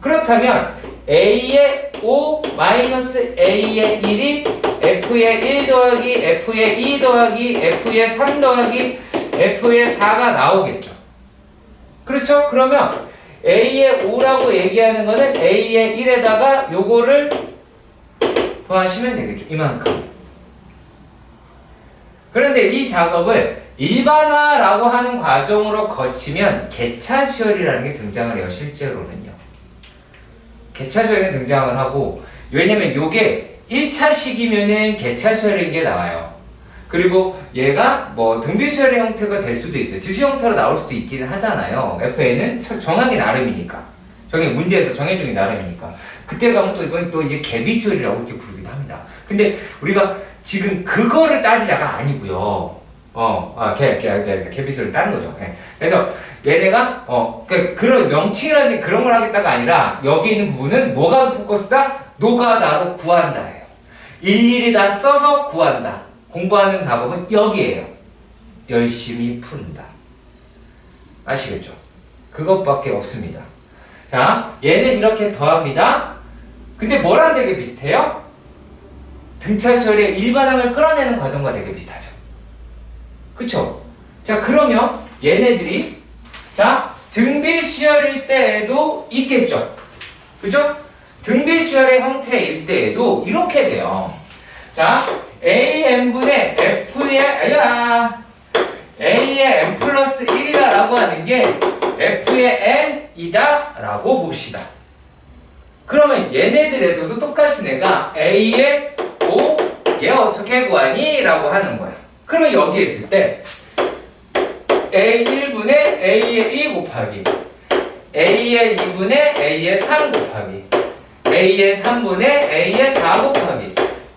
그렇다면 A의 5-A의 1이 F의 1 더하기 F의 2 더하기 F의 3 더하기 F의 4가 나오겠죠. 그렇죠? 그러면 A의 5라고 얘기하는 거는 A의 1에다가 요거를 더하시면 되겠죠. 이만큼. 그런데 이 작업을 일반화라고 하는 과정으로 거치면 개차수열이라는 게 등장을 해요. 실제로는요. 개차수열이 등장을 하고 왜냐면 요게 1차식이면은 개차수열인 게 나와요. 그리고 얘가 뭐 등비수열의 형태가 될 수도 있어요. 지수 형태로 나올 수도 있기는 하잖아요. FA는 정하기 나름이니까. 문제에서 정해주기 나름이니까. 그때 가면 또 이건 또 이제 개비수열이라고 이렇게 부르기도 합니다. 근데 우리가 지금 그거를 따지자가 아니고요. 개비수열을 따는 거죠. 네. 그래서 얘네가 그런 명칭이라든지 그런 걸 하겠다가 아니라 여기 있는 부분은 뭐가 포커스다? 노가다로 구한다예요. 일일이 다 써서 구한다. 공부하는 작업은 여기에요. 열심히 푼다. 아시겠죠? 그것밖에 없습니다. 자, 얘는 이렇게 더합니다. 근데 뭐랑 되게 비슷해요? 등차수열의 일반항을 끌어내는 과정과 되게 비슷하죠. 그쵸? 자, 그러면 얘네들이 자, 등비수열일 때에도 있겠죠. 그죠? 등비수열의 형태일 때에도 이렇게 돼요. 자, AN분의 F의 A의 N 플러스 1이다 라고 하는 게 F의 N이다 라고 봅시다. 그러면 얘네들에서도 똑같이 내가 A의 O 얘 어떻게 구하니? 라고 하는 거야. 그러면 여기 있을 때 A1분의 A의 2 곱하기 A의 2분의 A의 3 곱하기 A의 3분의 A의 4 곱하기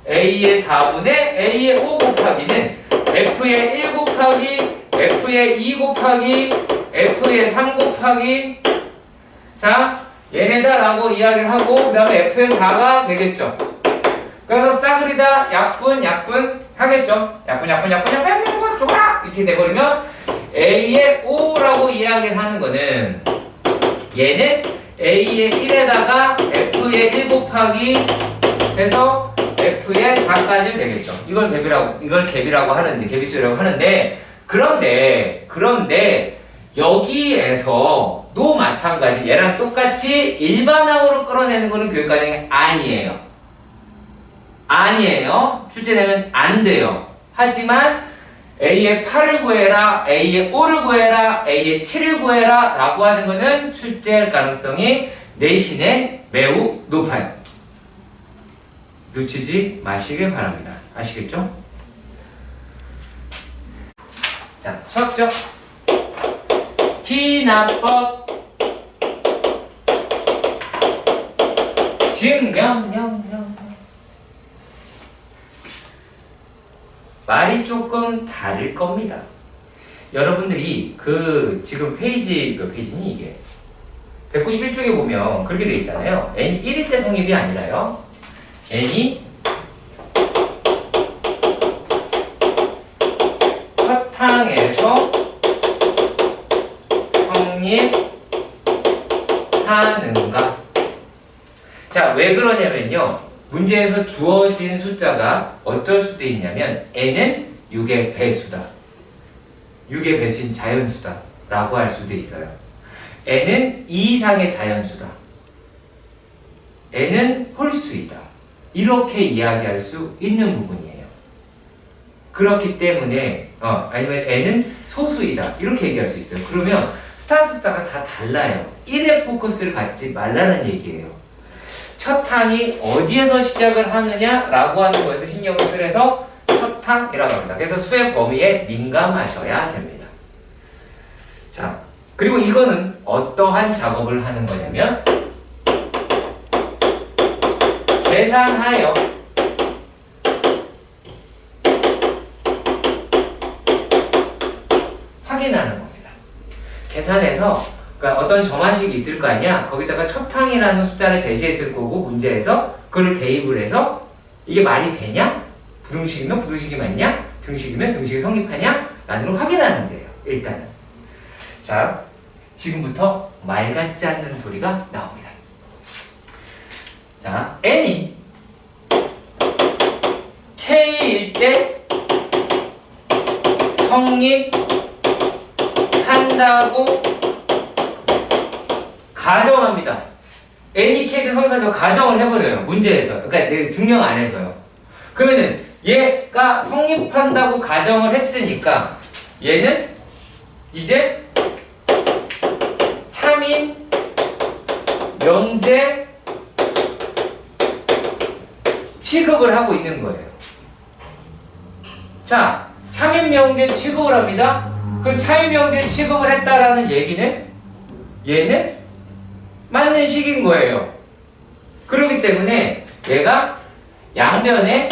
A의 4분의 A의 5 곱하기는 F의 1 곱하기 F의 2 곱하기 F의 3 곱하기 자 얘네다 라고 이야기를 하고 그 다음에 F의 4가 되겠죠. 그래서 싸그리다 약분 하겠죠. 약분 쪼그라 이렇게 돼버리면 A의 5라고 이야기를 하는 거는 얘는 A의 1에다가 F의 1 곱하기 해서 F의 4까지 되겠죠. 이걸 갭이라고 하는데, 갭이수라고 하는데, 그런데, 여기에서도 마찬가지, 얘랑 똑같이 일반항으로 끌어내는 거는 교육과정이 아니에요. 출제되면 안 돼요. 하지만, A의 8을 구해라, A의 5를 구해라, A의 7을 구해라, 라고 하는 거는 출제할 가능성이 내신에 매우 높아요. 놓치지 마시길 바랍니다. 아시겠죠? 자, 수학적 기납법 증명 말이 조금 다를 겁니다. 여러분들이 지금 페이지 몇 페이지니 이게 191쪽에 보면 그렇게 돼 있잖아요. n이 1일 때 성립이 아니라요. n이 첫 항에서 성립하는가? 자, 왜 그러냐면요. 문제에서 주어진 숫자가 어쩔 수도 있냐면 n은 6의 배수다. 6의 배수인 자연수다 라고 할 수도 있어요. n은 2 이상의 자연수다. n은 홀수이다. 이렇게 이야기할 수 있는 부분이에요. 그렇기 때문에 아니면 n은 소수이다. 이렇게 얘기할 수 있어요. 그러면 스타트 숫자가 다 달라요. 1에 포커스를 갖지 말라는 얘기예요. 첫 항이 어디에서 시작을 하느냐라고 하는 거에서 신경을 쓰래서 첫 항이라고 합니다. 그래서 수의 범위에 민감하셔야 됩니다. 자, 그리고 이거는 어떠한 작업을 하는 거냐면 계산하여 확인하는 겁니다. 계산해서 그러니까 어떤 점화식이 있을 거 아니야. 거기다가 첫 항이라는 숫자를 제시했을 거고 문제에서 그걸 대입을 해서 이게 말이 되냐? 부등식이면 부등식이 맞냐? 등식이면 등식이 성립하냐? 라는 걸 확인하는데요. 일단은. 자, 지금부터 말 같지 않는 소리가 나옵니다. 자, n이 k일 때 성립한다고 가정합니다. n이 k일 때 성립한다고 가정을 해버려요. 문제에서. 그러니까 증명 안 해서요. 그러면은 얘가 성립한다고 가정을 했으니까 얘는 이제 참인 명제 취급을 하고 있는 거예요. 자, 참임명제 취급을 합니다. 그럼 참임명제 취급을 했다라는 얘기는 얘는 맞는 식인 거예요. 그렇기 때문에 얘가 양변에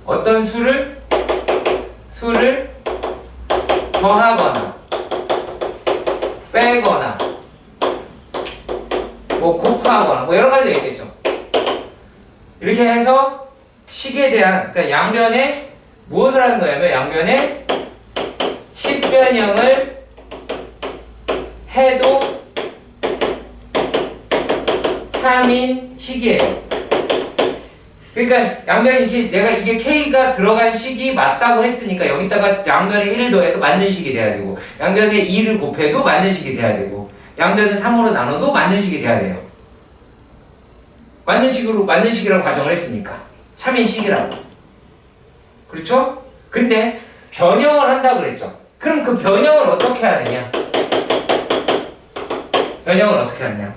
어떤 수를 더하거나 빼거나 뭐 곱하거나 뭐 여러 가지 얘기했죠. 이렇게 해서 식에 대한, 그러니까 양변에 무엇을 하는 거냐면 양변에 식변형을 해도 참인 식이에요. 그러니까 양변에 이게 K가 들어간 식이 맞다고 했으니까 여기다가 양변에 1을 더해도 맞는 식이 돼야 되고, 양변에 2를 곱해도 맞는 식이 돼야 되고, 양변을 3으로 나눠도 맞는 식이 돼야 돼요. 맞는 식이라고 가정을 했으니까 참인 식이라고. 그렇죠? 근데 변형을 한다고 그랬죠. 그럼 그 변형을 어떻게 하느냐?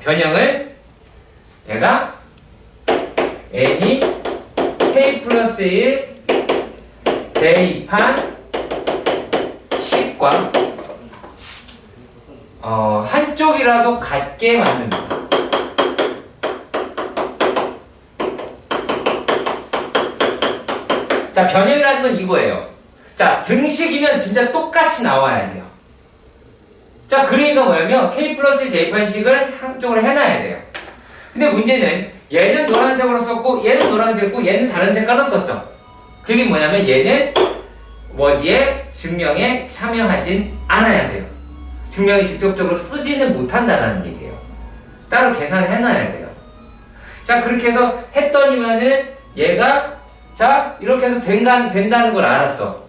변형을 얘가 n이 k 플러스 1 대입한 식과 한쪽이라도 같게 만듭니다. 자, 변형이라는 건 이거예요. 자, 등식이면 진짜 똑같이 나와야 돼요. 자, 그러니까 뭐냐면 k 플러스 1 대입한 식을 한쪽으로 해놔야 돼요. 근데 문제는 얘는 노란색으로 썼고 얘는 노란색이고 얘는 다른 색깔로 썼죠. 그게 뭐냐면 얘는 어디에 증명에 참여하진 않아야 돼요. 증명이 직접적으로 쓰지는 못한다는 얘기예요. 따로 계산을 해놔야 돼요. 자, 그렇게 해서 했더니만은 얘가 자, 이렇게 해서 된다는 걸 알았어.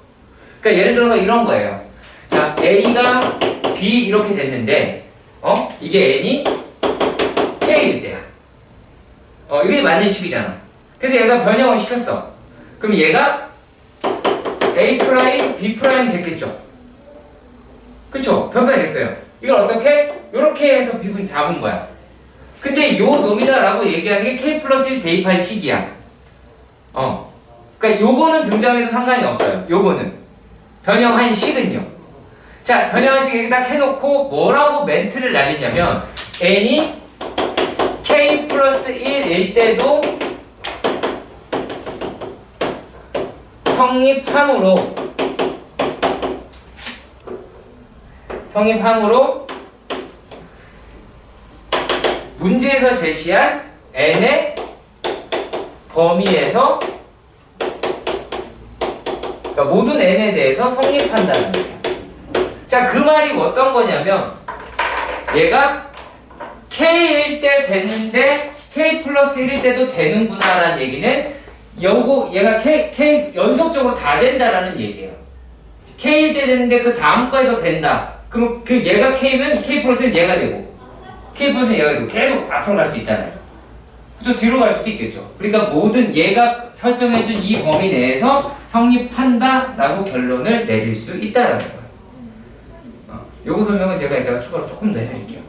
그러니까 예를 들어서 이런 거예요. 자, A가 B 이렇게 됐는데 이게 N이 K일 때야. 이게 맞는 식이잖아. 그래서 얘가 변형을 시켰어. 그럼 얘가 A 프라임, B 프라임이 됐겠죠. 그쵸? 변형이 됐어요. 이걸 어떻게? 이렇게 해서 비분 잡은 거야. 근데 요 놈이다라고 얘기하는 게 K 플러스 1 대입할 식이야. 그러니까 요거는 등장해도 상관이 없어요. 요거는 변형한 식은요. 자, 변형한 식 여기다 해놓고 뭐라고 멘트를 날리냐면 n이 k 플러스 1일 때도 성립함으로 문제에서 제시한 n의 범위에서, 그러니까 모든 n에 대해서 성립한다는 거예요. 자, 그 말이 어떤 거냐면 얘가 k일 때 됐는데 k 플러스 1일 때도 되는구나 라는 얘기는 얘가 k 연속적으로 다 된다라는 얘기예요. k일 때 됐는데 그 다음 거에서 된다. 그럼 그 얘가 k면 k 플러스 1 얘가 되고 k 플러스 1 얘가 되고 계속 앞으로 갈 수 있잖아요. 또 뒤로 갈 수도 있겠죠. 그러니까 모든 얘가 설정해준 이 범위 내에서 성립한다라고 결론을 내릴 수 있다라는 거예요. 요거 설명은 제가 이따가 추가로 조금 더 해드릴게요.